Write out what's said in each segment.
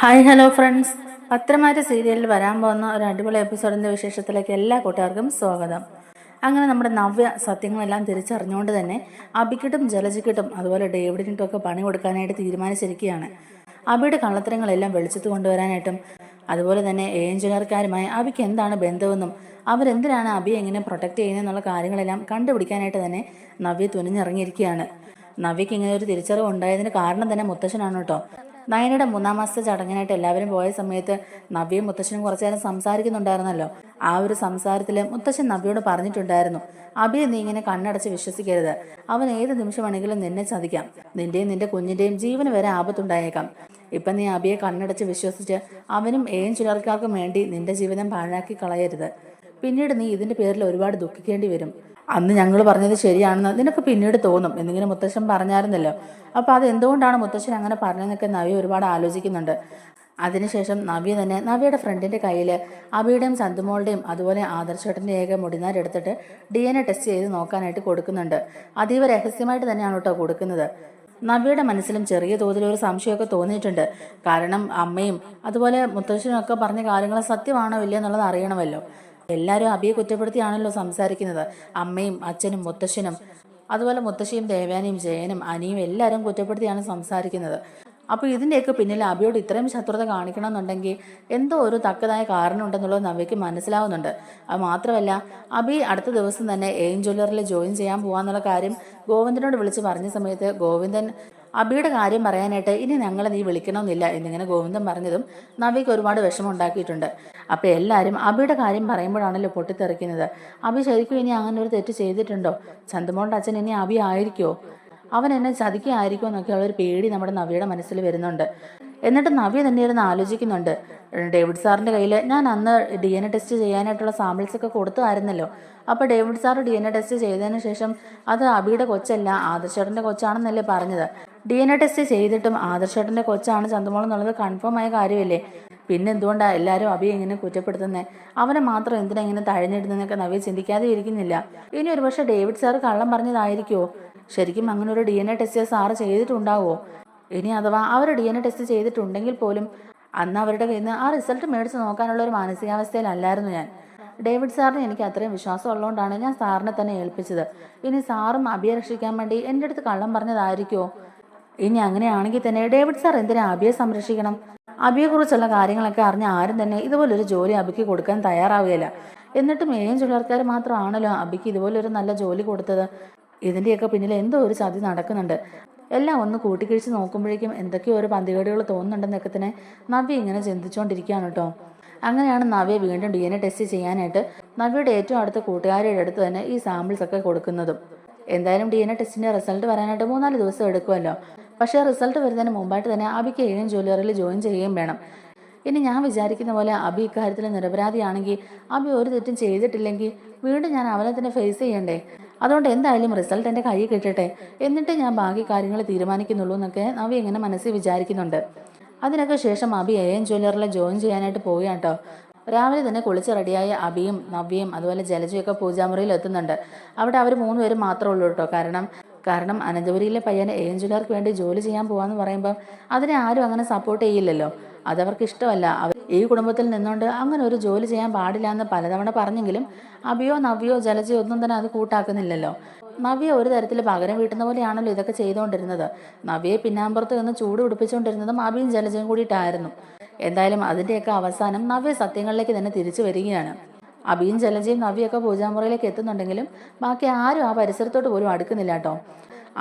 Hi hello friends, പത്രമാറ്റ സീരിയലിൽ വരാൻ പോകുന്ന ഒരു അടിപൊളി എപ്പിസോഡിൻ്റെ വിശേഷത്തിലേക്ക് എല്ലാ കൂട്ടുകാർക്കും സ്വാഗതം. അങ്ങനെ നമ്മുടെ നവ്യ സത്യങ്ങളെല്ലാം തിരിച്ചറിഞ്ഞുകൊണ്ട് തന്നെ അബിക്കിട്ടും ജലജിക്കിട്ടും അതുപോലെ ഡേവിഡിനിട്ടും ഒക്കെ പണി കൊടുക്കാനായിട്ട് തീരുമാനിച്ചിരിക്കുകയാണ്. അബിയുടെ കള്ളത്തരങ്ങളെല്ലാം വെളിച്ചത്ത് കൊണ്ടുവരാനായിട്ടും അതുപോലെ തന്നെ എഞ്ചിനീയർക്കാരുമായി അബിക്ക് എന്താണ് ബന്ധമെന്നും അവരെന്തിനാണ് അബിയെ എങ്ങനെ പ്രൊട്ടക്റ്റ് ചെയ്യുന്നതെന്നുള്ള കാര്യങ്ങളെല്ലാം കണ്ടുപിടിക്കാനായിട്ട് തന്നെ നവ്യ തുനിഞ്ഞിറങ്ങിയിരിക്കുകയാണ്. നവ്യക്ക് ഇങ്ങനെ ഒരു തിരിച്ചറിവ് ഉണ്ടായതിന് കാരണം തന്നെ മുത്തശ്ശനാണ് കേട്ടോ. നയനയുടെ 3-ാം മാസത്തെ ചടങ്ങിനായിട്ട് എല്ലാവരും പോയ സമയത്ത് നവ്യയും മുത്തശ്ശനും കുറച്ചു നേരം സംസാരിക്കുന്നുണ്ടായിരുന്നല്ലോ. ആ ഒരു സംസാരത്തിൽ മുത്തശ്ശൻ നവ്യയോട് പറഞ്ഞിട്ടുണ്ടായിരുന്നു, അബിയെ നീ ഇങ്ങനെ കണ്ണടച്ച് വിശ്വസിക്കരുത്. അവൻ ഏത് നിമിഷം വേണമെങ്കിലും നിന്നെ ചതിക്കാം. നിന്റെയും നിന്റെ കുഞ്ഞിന്റെയും ജീവന് വരെ ആപത്തുണ്ടായേക്കാം. ഇപ്പം നീ അബിയെ കണ്ണടച്ച് വിശ്വസിച്ച് അവനും ചിലർക്കാർക്കും വേണ്ടി നിന്റെ ജീവിതം പാഴാക്കി കളയരുത്. പിന്നീട് നീ ഇതിന്റെ പേരിൽ ഒരുപാട് ദുഃഖിക്കേണ്ടി വരും. അന്ന് ഞങ്ങൾ പറഞ്ഞത് ശരിയാണെന്ന് നിനക്ക് പിന്നീട് തോന്നും എന്നിങ്ങനെ മുത്തശ്ശൻ പറഞ്ഞായിരുന്നല്ലോ. അപ്പോൾ അത് എന്തുകൊണ്ടാണ് മുത്തശ്ശൻ അങ്ങനെ പറഞ്ഞതെന്നൊക്കെ നവ്യ ഒരുപാട് ആലോചിക്കുന്നുണ്ട്. അതിനുശേഷം നവ്യ തന്നെ നവ്യയുടെ ഫ്രണ്ടിന്റെ കയ്യിൽ അബിയുടെയും ചന്തുമോളുടെയും അതുപോലെ ആദർശേട്ടൻ്റെ ഏക മുടിനാരെടുത്തിട്ട് DNA ടെസ്റ്റ് ചെയ്ത് നോക്കാനായിട്ട് കൊടുക്കുന്നുണ്ട്. അതീവ രഹസ്യമായിട്ട് തന്നെയാണ് കേട്ടോ കൊടുക്കുന്നത്. നവ്യയുടെ മനസ്സിലും ചെറിയ തോതിൽ ഒരു സംശയമൊക്കെ തോന്നിയിട്ടുണ്ട്. കാരണം അമ്മയും അതുപോലെ മുത്തശ്ശനും ഒക്കെ പറഞ്ഞ കാര്യങ്ങൾ സത്യമാണോ ഇല്ല എന്നുള്ളത് അറിയണമല്ലോ. എല്ലാവരും അബിയെ കുറ്റപ്പെടുത്തിയാണല്ലോ സംസാരിക്കുന്നത്. അമ്മയും അച്ഛനും മുത്തശ്ശനും അതുപോലെ മുത്തശ്ശിയും ദേവയാനിയും ജയനും അനിയും എല്ലാവരും കുറ്റപ്പെടുത്തിയാണ് സംസാരിക്കുന്നത്. അപ്പോൾ ഇതിൻ്റെയൊക്കെ പിന്നിൽ അബിയോട് ഇത്രയും ശത്രുത കാണിക്കണമെന്നുണ്ടെങ്കിൽ എന്തോ ഒരു തക്കതായ കാരണം ഉണ്ടെന്നുള്ളത് നവ്യയ്ക്ക് മനസ്സിലാവുന്നുണ്ട്. അത് മാത്രമല്ല, അബി അടുത്ത ദിവസം തന്നെ ജ്വല്ലറിൽ ജോയിൻ ചെയ്യാൻ പോകാന്നുള്ള കാര്യം ഗോവിന്ദനോട് വിളിച്ച് പറഞ്ഞ സമയത്ത് ഗോവിന്ദൻ അബിയുടെ കാര്യം പറയാനായിട്ട് ഇനി ഞങ്ങളെ നീ വിളിക്കണമെന്നില്ല എന്നിങ്ങനെ ഗോവിന്ദൻ പറഞ്ഞതും നവ്യയ്ക്ക് ഒരുപാട് വിഷമം ഉണ്ടാക്കിയിട്ടുണ്ട്. അപ്പോൾ എല്ലാവരും അബിയുടെ കാര്യം പറയുമ്പോഴാണല്ലോ പൊട്ടിത്തെറിക്കുന്നത്. അബി ശരിക്കും ഇനി അങ്ങനെ ഒരു തെറ്റ് ചെയ്തിട്ടുണ്ടോ? ചന്തുമോളുടെ അച്ഛൻ ഇനി അബി ആയിരിക്കുമോ? അവൻ എന്നെ ചതിക്കായിരിക്കുമോ എന്നൊക്കെ ഉള്ളൊരു പേടി നമ്മുടെ നവ്യയുടെ മനസ്സിൽ വരുന്നുണ്ട്. എന്നിട്ട് നവ്യ തന്നെ ഇരുന്ന് ആലോചിക്കുന്നുണ്ട്, ഡേവിഡ് സാറിൻ്റെ കയ്യിൽ ഞാൻ അന്ന് DNA ടെസ്റ്റ് ചെയ്യാനായിട്ടുള്ള സാമ്പിൾസ് ഒക്കെ കൊടുത്തതായിരുന്നല്ലോ. അപ്പോൾ ഡേവിഡ് സാർ DNA ടെസ്റ്റ് ചെയ്തതിന് ശേഷം അത് അബിയുടെ കൊച്ചല്ല ആദർശേട്ടൻ്റെ കൊച്ചാണെന്നല്ലേ പറഞ്ഞത്. DNA ടെസ്റ്റ് ചെയ്തിട്ടും ആദർശേട്ടൻ്റെ കൊച്ചാണ് ചന്തുമോൾ എന്നുള്ളത് കൺഫേം ആയ കാര്യമല്ലേ. പിന്നെ എന്തുകൊണ്ടാണ് എല്ലാവരും അബിയെ ഇങ്ങനെ കുറ്റപ്പെടുത്തുന്നത്? അവനെ മാത്രം എന്തിനാ ഇങ്ങനെ തഴഞ്ഞിടുന്നതെന്നൊക്കെ നവ്യ ചിന്തിക്കാതെ ഇരിക്കുന്നില്ല. ഇനി ഒരുപക്ഷെ ഡേവിഡ് സാർ കള്ളം പറഞ്ഞതായിരിക്കുമോ? ശരിക്കും അങ്ങനെ ഒരു DNA ടെസ്റ്റ് സാറ് ചെയ്തിട്ടുണ്ടാവുമോ? ഇനി അഥവാ അവർ DNA ടെസ്റ്റ് ചെയ്തിട്ടുണ്ടെങ്കിൽ പോലും അന്ന് അവരുടെ കയ്യിൽ നിന്ന് ആ റിസൾട്ട് മേടിച്ച് നോക്കാനുള്ള ഒരു മാനസികാവസ്ഥയിലല്ലായിരുന്നു ഞാൻ. ഡേവിഡ് സാറിന് എനിക്ക് അത്രയും വിശ്വാസം ഉള്ളതുകൊണ്ടാണ് ഞാൻ സാറിനെ തന്നെ ഏൽപ്പിച്ചത്. ഇനി സാറും അബിയെ രക്ഷിക്കാൻ വേണ്ടി എൻ്റെ അടുത്ത് കള്ളം പറഞ്ഞതായിരിക്കുമോ? ഇനി അങ്ങനെയാണെങ്കിൽ തന്നെ ഡേവിഡ് സാർ എന്തിനാ അബിയെ സംരക്ഷിക്കണം? അബിയെക്കുറിച്ചുള്ള കാര്യങ്ങളൊക്കെ അറിഞ്ഞ ആരും തന്നെ ഇതുപോലൊരു ജോലി അബിക്ക് കൊടുക്കാൻ തയ്യാറാവുകയില്ല. എന്നിട്ടും ചുഴർക്കാർ മാത്രമാണല്ലോ അബിക്ക് ഇതുപോലൊരു നല്ല ജോലി കൊടുത്തത്. ഇതിൻ്റെയൊക്കെ പിന്നിൽ എന്തോ ഒരു ചതി നടക്കുന്നുണ്ട്. എല്ലാം ഒന്ന് കൂട്ടിക്കിഴിച്ച് നോക്കുമ്പോഴേക്കും എന്തൊക്കെയോ ഒരു പന്തികേടുകൾ തോന്നുന്നുണ്ടെന്നൊക്കെ തന്നെ നവ്യ ഇങ്ങനെ ചിന്തിച്ചുകൊണ്ടിരിക്കുകയാണ് കേട്ടോ. അങ്ങനെയാണ് നവ്യ വീണ്ടും DNA ടെസ്റ്റ് ചെയ്യാനായിട്ട് നവ്യയുടെ ഏറ്റവും അടുത്ത കൂട്ടുകാരുടെ അടുത്ത് തന്നെ ഈ സാമ്പിൾസ് ഒക്കെ കൊടുക്കുന്നതും. എന്തായാലും DNA ടെസ്റ്റിൻ്റെ റിസൾട്ട് വരാനായിട്ട് 3-4 ദിവസം എടുക്കുമല്ലോ. പക്ഷേ റിസൾട്ട് വരുന്നതിന് മുമ്പായിട്ട് തന്നെ അബിക്ക് ജ്വല്ലറിയിൽ ജോയിൻ ചെയ്യുകയും വേണം. ഇനി ഞാൻ വിചാരിക്കുന്ന പോലെ അബി ഇക്കാര്യത്തിൽ നിരപരാധിയാണെങ്കിൽ, അബി ഒരു തെറ്റും ചെയ്തിട്ടില്ലെങ്കിൽ വീണ്ടും ഞാൻ അവനെ തന്നെ ഫേസ് ചെയ്യണ്ടേ? അതുകൊണ്ട് എന്തായാലും റിസൾട്ട് എൻ്റെ കയ്യിൽ കിട്ടട്ടെ, എന്നിട്ട് ഞാൻ ബാക്കി കാര്യങ്ങൾ തീരുമാനിക്കുന്നുള്ളൂ എന്നൊക്കെ നവ്യ ഇങ്ങനെ മനസ്സിൽ വിചാരിക്കുന്നുണ്ട്. അതിനൊക്കെ ശേഷം അബി ജ്വല്ലറിൽ ജോയിൻ ചെയ്യാനായിട്ട് പോവുകയാണ് കേട്ടോ. രാവിലെ തന്നെ കുളിച്ച് റെഡിയായ അബിയും നവ്യയും അതുപോലെ ജലജയൊക്കെ പൂജാമുറിയിൽ എത്തുന്നുണ്ട്. അവിടെ അവർ 3 പേരും മാത്രമേ ഉള്ളൂ കേട്ടോ. കാരണം അനന്തപുരിയിലെ പയ്യനെ ജ്വല്ലറിക്ക് വേണ്ടി ജോലി ചെയ്യാൻ പോവാന്ന് പറയുമ്പോൾ അതിനെ ആരും അങ്ങനെ സപ്പോർട്ട് ചെയ്യില്ലല്ലോ. അതവർക്ക് ഇഷ്ടമല്ല. അവർ ഈ കുടുംബത്തിൽ നിന്നുകൊണ്ട് അങ്ങനെ ഒരു ജോലി ചെയ്യാൻ പാടില്ല എന്ന് പലതവണ പറഞ്ഞെങ്കിലും അബിയോ നവ്യോ ജലജയോ ഒന്നും തന്നെ അത് കൂട്ടാക്കുന്നില്ലല്ലോ. നവ്യ ഒരു തരത്തിൽ പകരം വീട്ടുന്ന പോലെയാണല്ലോ ഇതൊക്കെ ചെയ്തുകൊണ്ടിരുന്നത്. നവ്യയെ പിന്നാമ്പുറത്ത് നിന്ന് ചൂട് പിടിപ്പിച്ചുകൊണ്ടിരുന്നതും അബിയും ജലജയും കൂടിയിട്ടായിരുന്നു. എന്തായാലും അതിൻ്റെയൊക്കെ അവസാനം നവ്യ സത്യങ്ങളിലേക്ക് തന്നെ തിരിച്ചു വരികയാണ്. അബിയും ജലജയും നവ്യൊക്കെ പൂജാമുറിയിലേക്ക് എത്തുന്നുണ്ടെങ്കിലും ബാക്കി ആരും ആ പരിസരത്തോട്ട് പോലും അടുക്കുന്നില്ല കേട്ടോ.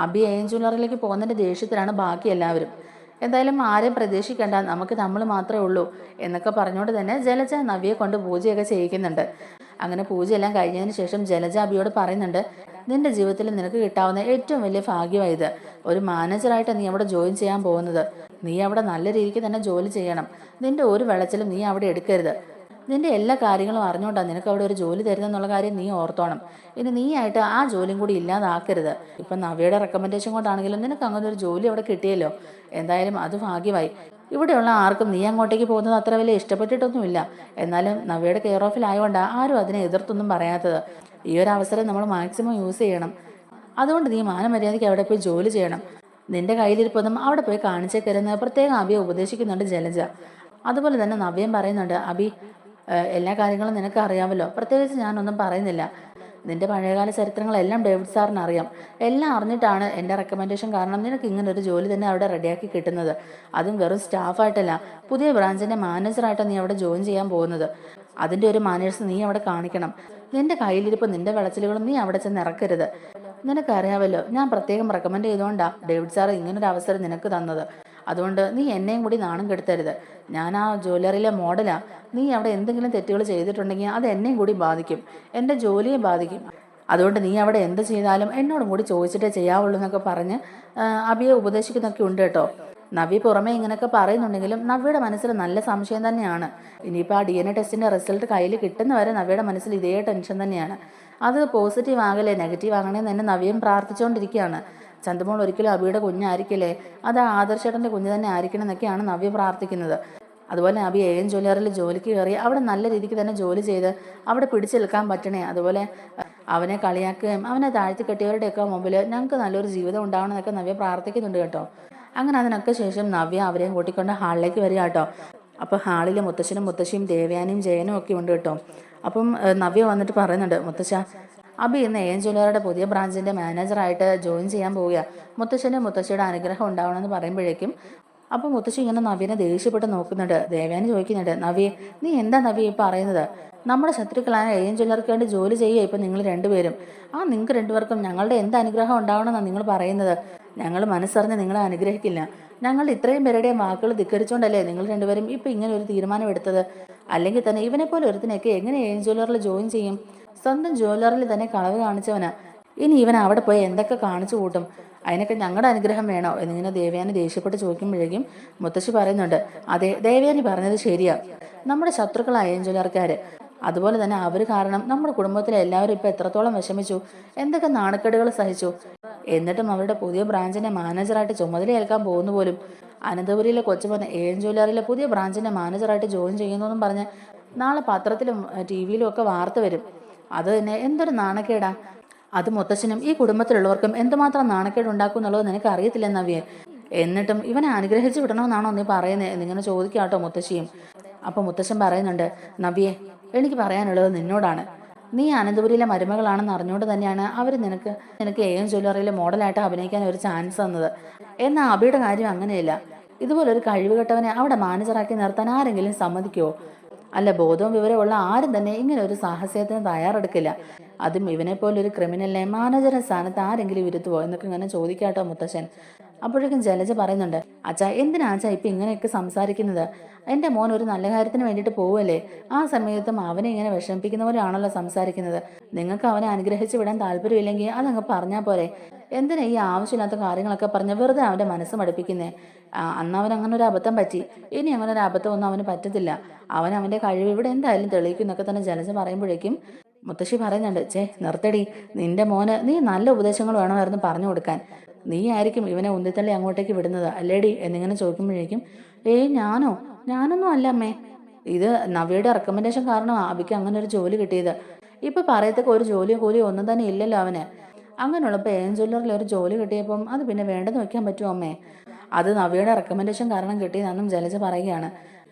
അബി ജ്വല്ലറിയിലേക്ക് പോകുന്നതിൻ്റെ ദേഷ്യത്തിലാണ് ബാക്കി എല്ലാവരും. എന്തായാലും ആരെയും പ്രതീക്ഷിക്കേണ്ട, നമുക്ക് നമ്മൾ മാത്രമേ ഉള്ളൂ എന്നൊക്കെ പറഞ്ഞുകൊണ്ട് തന്നെ ജലജ നവ്യയെ കൊണ്ട് പൂജയൊക്കെ ചെയ്യിക്കുന്നുണ്ട്. അങ്ങനെ പൂജയെല്ലാം കഴിഞ്ഞതിന് ശേഷം ജലജ അബിയോട് പറയുന്നുണ്ട്, നിന്റെ ജീവിതത്തിൽ നിനക്ക് കിട്ടാവുന്ന ഏറ്റവും വലിയ ഭാഗ്യമായത്. ഒരു മാനേജറായിട്ട് നീ അവിടെ ജോയിൻ ചെയ്യാൻ പോകുന്നത്. നീ അവിടെ നല്ല രീതിക്ക് തന്നെ ജോലി ചെയ്യണം. നിന്റെ ഒരു വിളച്ചിലും നീ അവിടെ എടുക്കരുത്. നിന്റെ എല്ലാ കാര്യങ്ങളും അറിഞ്ഞുകൊണ്ടാണ് നിനക്ക് അവിടെ ഒരു ജോലി തരുന്നെന്നുള്ള കാര്യം നീ ഓർത്തോണം. ഇനി നീ ആയിട്ട് ആ ജോലിയും കൂടി ഇല്ലാതാക്കരുത്. ഇപ്പം നവ്യയുടെ റെക്കമെൻഡേഷൻ കൊണ്ടാണെങ്കിലും നിനക്ക് അങ്ങനെ ഒരു ജോലി അവിടെ കിട്ടിയല്ലോ. എന്തായാലും അത് ഭാഗ്യമായി. ഇവിടെയുള്ള ആർക്കും നീ അങ്ങോട്ടേക്ക് പോകുന്നത് അത്ര വലിയ ഇഷ്ടപ്പെട്ടിട്ടൊന്നുമില്ല. എന്നാലും നവ്യയുടെ കെയർ ഓഫിലായതുകൊണ്ടാണ് ആരും അതിനെ എതിർത്തൊന്നും പറയാത്തത്. ഈ ഒരു അവസരം നമ്മൾ മാക്സിമം യൂസ് ചെയ്യണം. അതുകൊണ്ട് നീ മാനമര്യാദയ്ക്ക് അവിടെ പോയി ജോലി ചെയ്യണം. നിന്റെ കയ്യിലിരിപ്പൊന്നും അവിടെ പോയി കാണിച്ചേക്കരുന്ന് പ്രത്യേകം അബിയെ ഉപദേശിക്കുന്നുണ്ട് ജലജ. അതുപോലെ തന്നെ നവ്യം പറയുന്നുണ്ട്, അബി എല്ലാ കാര്യങ്ങളും നിനക്ക് അറിയാമല്ലോ, പ്രത്യേകിച്ച് ഞാനൊന്നും പറയുന്നില്ല. നിന്റെ പഴയകാല ചരിത്രങ്ങളെല്ലാം ഡേവിഡ് സാറിന് അറിയാം. എല്ലാം അറിഞ്ഞിട്ടാണ് എൻ്റെ റെക്കമെൻഡേഷൻ കാരണം നിനക്ക് ഇങ്ങനെ ഒരു ജോലി തന്നെ അവിടെ റെഡിയാക്കി കിട്ടുന്നത്. അതും വെറും സ്റ്റാഫായിട്ടല്ല, പുതിയ ബ്രാഞ്ചിൻ്റെ മാനേജറായിട്ടാണ് നീ അവിടെ ജോയിൻ ചെയ്യാൻ പോകുന്നത്. അതിൻ്റെ ഒരു മാനേഴ്സ് നീ അവിടെ കാണിക്കണം. നിന്റെ കയ്യിലിരിപ്പ് നിന്റെ വിളച്ചിലുകളും നീ അവിടെ ചെന്ന് ഇറക്കരുത്. നിനക്കറിയാമല്ലോ, ഞാൻ പ്രത്യേകം റെക്കമെൻഡ് ചെയ്തുകൊണ്ടാണ് ഡേവിഡ് സാർ ഇങ്ങനൊരു അവസരം നിനക്ക് തന്നത്. അതുകൊണ്ട് നീ എന്നെയും കൂടി നാണം കെടുത്തരുത്. ഞാൻ ആ ജ്വല്ലറിയിലെ മോഡലാ. നീ അവിടെ എന്തെങ്കിലും തെറ്റുകൾ ചെയ്തിട്ടുണ്ടെങ്കിൽ അത് എന്നെയും കൂടി ബാധിക്കും, എൻ്റെ ജോലിയെ ബാധിക്കും. അതുകൊണ്ട് നീ അവിടെ എന്ത് ചെയ്താലും എന്നോടും കൂടി ചോദിച്ചിട്ടേ ചെയ്യാവുള്ളൂ എന്നൊക്കെ പറഞ്ഞ് അബിയെ ഉപദേശിക്കുന്നൊക്കെ ഉണ്ട് കേട്ടോ. നവ്യ പുറമെ ഇങ്ങനെയൊക്കെ പറയുന്നുണ്ടെങ്കിലും നവ്യയുടെ മനസ്സിൽ നല്ല സംശയം തന്നെയാണ്. ഇനിയിപ്പോൾ ആ DNA ടെസ്റ്റിൻ്റെ റിസൾട്ട് കയ്യിൽ കിട്ടുന്നവരെ നവ്യയുടെ മനസ്സിൽ ഇതേ ടെൻഷൻ തന്നെയാണ്. അത് പോസിറ്റീവ് ആകലേ നെഗറ്റീവ് ആകണേന്ന് തന്നെ നവ്യം പ്രാർത്ഥിച്ചുകൊണ്ടിരിക്കുകയാണ്. ചന്തുമോൾ ഒരിക്കലും അബിയുടെ കുഞ്ഞായിരിക്കില്ലേ, അത് ആദർശേട്ടൻ്റെ കുഞ്ഞ് തന്നെ ആയിരിക്കണം എന്നൊക്കെയാണ് നവ്യ പ്രാർത്ഥിക്കുന്നത്. അതുപോലെ അബി AM ജ്വല്ലറിയിൽ ജോലിക്ക് കയറി അവിടെ നല്ല രീതിക്ക് തന്നെ ജോലി ചെയ്ത് അവിടെ പിടിച്ചു നിൽക്കാൻ പറ്റണേ. അതുപോലെ അവനെ കളിയാക്കുകയും അവനെ താഴ്ത്തി കെട്ടിയവരുടെയൊക്കെ മുമ്പിൽ ഞങ്ങൾക്ക് നല്ലൊരു ജീവിതം ഉണ്ടാവണമെന്നൊക്കെ നവ്യ പ്രാർത്ഥിക്കുന്നുണ്ട് കേട്ടോ. അങ്ങനെ അതിനൊക്കെ ശേഷം നവ്യ അവരെയും കൂട്ടിക്കൊണ്ട് ഹാളിലേക്ക് വരിക കേട്ടോ. അപ്പോൾ ഹാളിൽ മുത്തശ്ശനും മുത്തശ്ശിയും ദേവയാനിയും ജയനും ഒക്കെ ഉണ്ട് കേട്ടോ. അപ്പം നവ്യ വന്നിട്ട് പറയുന്നുണ്ട്, മുത്തശ്ശ, അബി ഇന്ന് AM ജ്വല്ലറിയുടെ പുതിയ ബ്രാഞ്ചിൻ്റെ മാനേജറായിട്ട് ജോയിൻ ചെയ്യാൻ പോവുക. മുത്തശ്ശൻ്റെ മുത്തശ്ശിയുടെ അനുഗ്രഹം ഉണ്ടാവണമെന്ന് പറയുമ്പോഴേക്കും അപ്പോൾ മുത്തശ്ശി ഇങ്ങനെ നവ്യനെ ദേഷ്യപ്പെട്ട് നോക്കുന്നുണ്ട്. ദേവയാനി ചോദിക്കുന്നുണ്ട്, നവ്യ നീ എന്താ നവ്യ ഈ പറയുന്നത്? നമ്മുടെ ശത്രുക്കളായ AM ജ്വല്ലറിക്ക് വേണ്ടി ജോലി ചെയ്യുക ഇപ്പം നിങ്ങൾ രണ്ടുപേരും. നിങ്ങൾക്ക് രണ്ടുപേർക്കും ഞങ്ങളുടെ എന്ത് അനുഗ്രഹം ഉണ്ടാവണമെന്നാണ് നിങ്ങൾ പറയുന്നത്? ഞങ്ങൾ മനസ്സറിഞ്ഞ് നിങ്ങളെ അനുഗ്രഹിക്കില്ല. ഞങ്ങൾ ഇത്രയും പേരുടെയും വാക്കുകൾ ധിക്കരിച്ചുകൊണ്ടല്ലേ നിങ്ങൾ രണ്ടുപേരും ഇപ്പം ഇങ്ങനെ ഒരു തീരുമാനം എടുത്തത്? അല്ലെങ്കിൽ തന്നെ ഇവനെ പോലെ ഒരുത്തിനൊക്കെ എങ്ങനെ AM ജ്വല്ലറിൽ ജോയിൻ ചെയ്യും? സ്വന്തം ജ്വല്ലറിൽ തന്നെ കളവ് കാണിച്ചവനാ. ഇനി ഇവൻ അവിടെ പോയി എന്തൊക്കെ കാണിച്ചു കൂട്ടും? അതിനൊക്കെ ഞങ്ങളുടെ അനുഗ്രഹം വേണോ എന്നിങ്ങനെ ദേവയാനി ദേഷ്യപ്പെട്ട് ചോദിക്കുമ്പോഴേക്കും മുത്തശ്ശി പറയുന്നുണ്ട്, അതെ, ദേവയാനി പറഞ്ഞത് ശരിയാ. നമ്മുടെ ശത്രുക്കളായ AM ജ്വല്ലറിക്കാർ, അതുപോലെ തന്നെ അവർ കാരണം നമ്മുടെ കുടുംബത്തിലെ എല്ലാവരും ഇപ്പം എത്രത്തോളം വിഷമിച്ചു, എന്തൊക്കെ നാണക്കേടുകൾ സഹിച്ചു. എന്നിട്ടും അവരുടെ പുതിയ ബ്രാഞ്ചിന്റെ മാനേജറായിട്ട് ചുമതലയേൽക്കാൻ പോകുന്നു പോലും. അനന്തപുരിയിലെ കൊച്ചുമോൻ AM ജ്വല്ലറിയിലെ പുതിയ ബ്രാഞ്ചിന്റെ മാനേജറായിട്ട് ജോയിൻ ചെയ്യുന്നു പറഞ്ഞ് നാളെ പത്രത്തിലും TV-യിലും ഒക്കെ വാർത്ത വരും. അത് തന്നെ എന്തൊരു നാണക്കേടാ. അത് മുത്തശ്ശനും ഈ കുടുംബത്തിലുള്ളവർക്കും എന്തുമാത്രം നാണക്കേട് ഉണ്ടാക്കും എന്നുള്ളത് നിനക്ക് അറിയത്തില്ല നവ്യെ. എന്നിട്ടും ഇവനെ അനുഗ്രഹിച്ചു വിടണമെന്നാണോ നീ പറയുന്നത് എന്നിങ്ങനെ ചോദിക്കാട്ടോ മുത്തശ്ശിയും. അപ്പോൾ മുത്തശ്ശൻ പറയുന്നുണ്ട്, നവ്യെ, എനിക്ക് പറയാനുള്ളത് നിന്നോടാണ്. നീ അനന്തപുരിയിലെ മരുമകളാണെന്ന് അറിഞ്ഞുകൊണ്ട് തന്നെയാണ് അവർ നിനക്ക് AM ജ്വല്ലറിയിലെ മോഡലായിട്ട് അഭിനയിക്കാൻ ഒരു ചാൻസ് തന്നത്. എന്നാൽ അബിയുടെ കാര്യം അങ്ങനെയല്ല. ഇതുപോലൊരു കഴിവുകെട്ടവനെ അവിടെ മാനേജറാക്കി നിർത്താൻ ആരെങ്കിലും സമ്മതിക്കുമോ? അല്ല, ബോധവും വിവരമുള്ള ആരും തന്നെ ഇങ്ങനെ ഒരു സാഹസത്തിന് തയ്യാറെടുക്കില്ല. അതും ഇവനെ പോലൊരു ക്രിമിനലിനെ മാനേജറുടെ സ്ഥാനത്ത് ആരെങ്കിലും ഇരുത്തുവോ എന്നൊക്കെ ഇങ്ങനെ ചോദിക്കാട്ടോ മുത്തശ്ശൻ. അപ്പോഴേക്കും ജലജ പറയുന്നുണ്ട്, അച്ഛാ എന്തിനാ അച്ഛാ ഇപ്പം ഇങ്ങനെയൊക്കെ സംസാരിക്കുന്നത്? എൻ്റെ മോൻ ഒരു നല്ല കാര്യത്തിന് വേണ്ടിയിട്ട് പോവുമല്ലേ? ആ സമയത്തും അവനെ ഇങ്ങനെ വിഷമിപ്പിക്കുന്ന പോലെയാണല്ലോ സംസാരിക്കുന്നത്. നിങ്ങൾക്ക് അവനെ അനുഗ്രഹിച്ച് വിടാൻ താല്പര്യമില്ലെങ്കിൽ അതങ്ങ് പറഞ്ഞാൽ പോരെ? എന്തിനാ ഈ ആവശ്യമില്ലാത്ത കാര്യങ്ങളൊക്കെ പറഞ്ഞ് വെറുതെ അവൻ്റെ മനസ്സ് മടുപ്പിക്കുന്നേ? അന്ന് അവൻ അങ്ങനെ ഒരു അബദ്ധം പറ്റി. ഇനി അങ്ങനെ ഒരു അബദ്ധം ഒന്നും അവന് പറ്റത്തില്ല. അവൻ്റെ കഴിവ് ഇവിടെ എന്തായാലും തെളിയിക്കും എന്നൊക്കെ തന്നെ ജലജ പറയുമ്പോഴേക്കും മുത്തശ്ശി പറയുന്നുണ്ട്, നിർത്തടി, നിന്റെ മോന് നീ നല്ല ഉപദേശങ്ങൾ വേണമായിരുന്നു പറഞ്ഞു കൊടുക്കാൻ. നീ ആയിരിക്കും ഇവനെ ഉന്തിത്തള്ളി അങ്ങോട്ടേക്ക് വിടുന്നത് അല്ലേടി എന്നിങ്ങനെ ചോദിക്കുമ്പോഴേക്കും, ഞാനൊന്നും അല്ല അമ്മേ. ഇത് നവ്യയുടെ റെക്കമെൻഡേഷൻ കാരണമാണ് അബിക്ക് അങ്ങനെ ഒരു ജോലി കിട്ടിയത്. ഇപ്പം പറയത്തക്ക ഒരു ജോലിയോ കൂലിയോ ഒന്നും തന്നെ ഇല്ലല്ലോ അവന്. അങ്ങനെയുള്ളപ്പോൾ AM ജ്വല്ലറിൽ ഒരു ജോലി കിട്ടിയപ്പം അത് പിന്നെ വേണ്ടെന്ന് വെക്കാൻ പറ്റുമോ അമ്മേ? അത് നവ്യയുടെ റെക്കമെൻഡേഷൻ കാരണം കിട്ടിയതാണെന്നും ജലജ പറയുകയാണ്.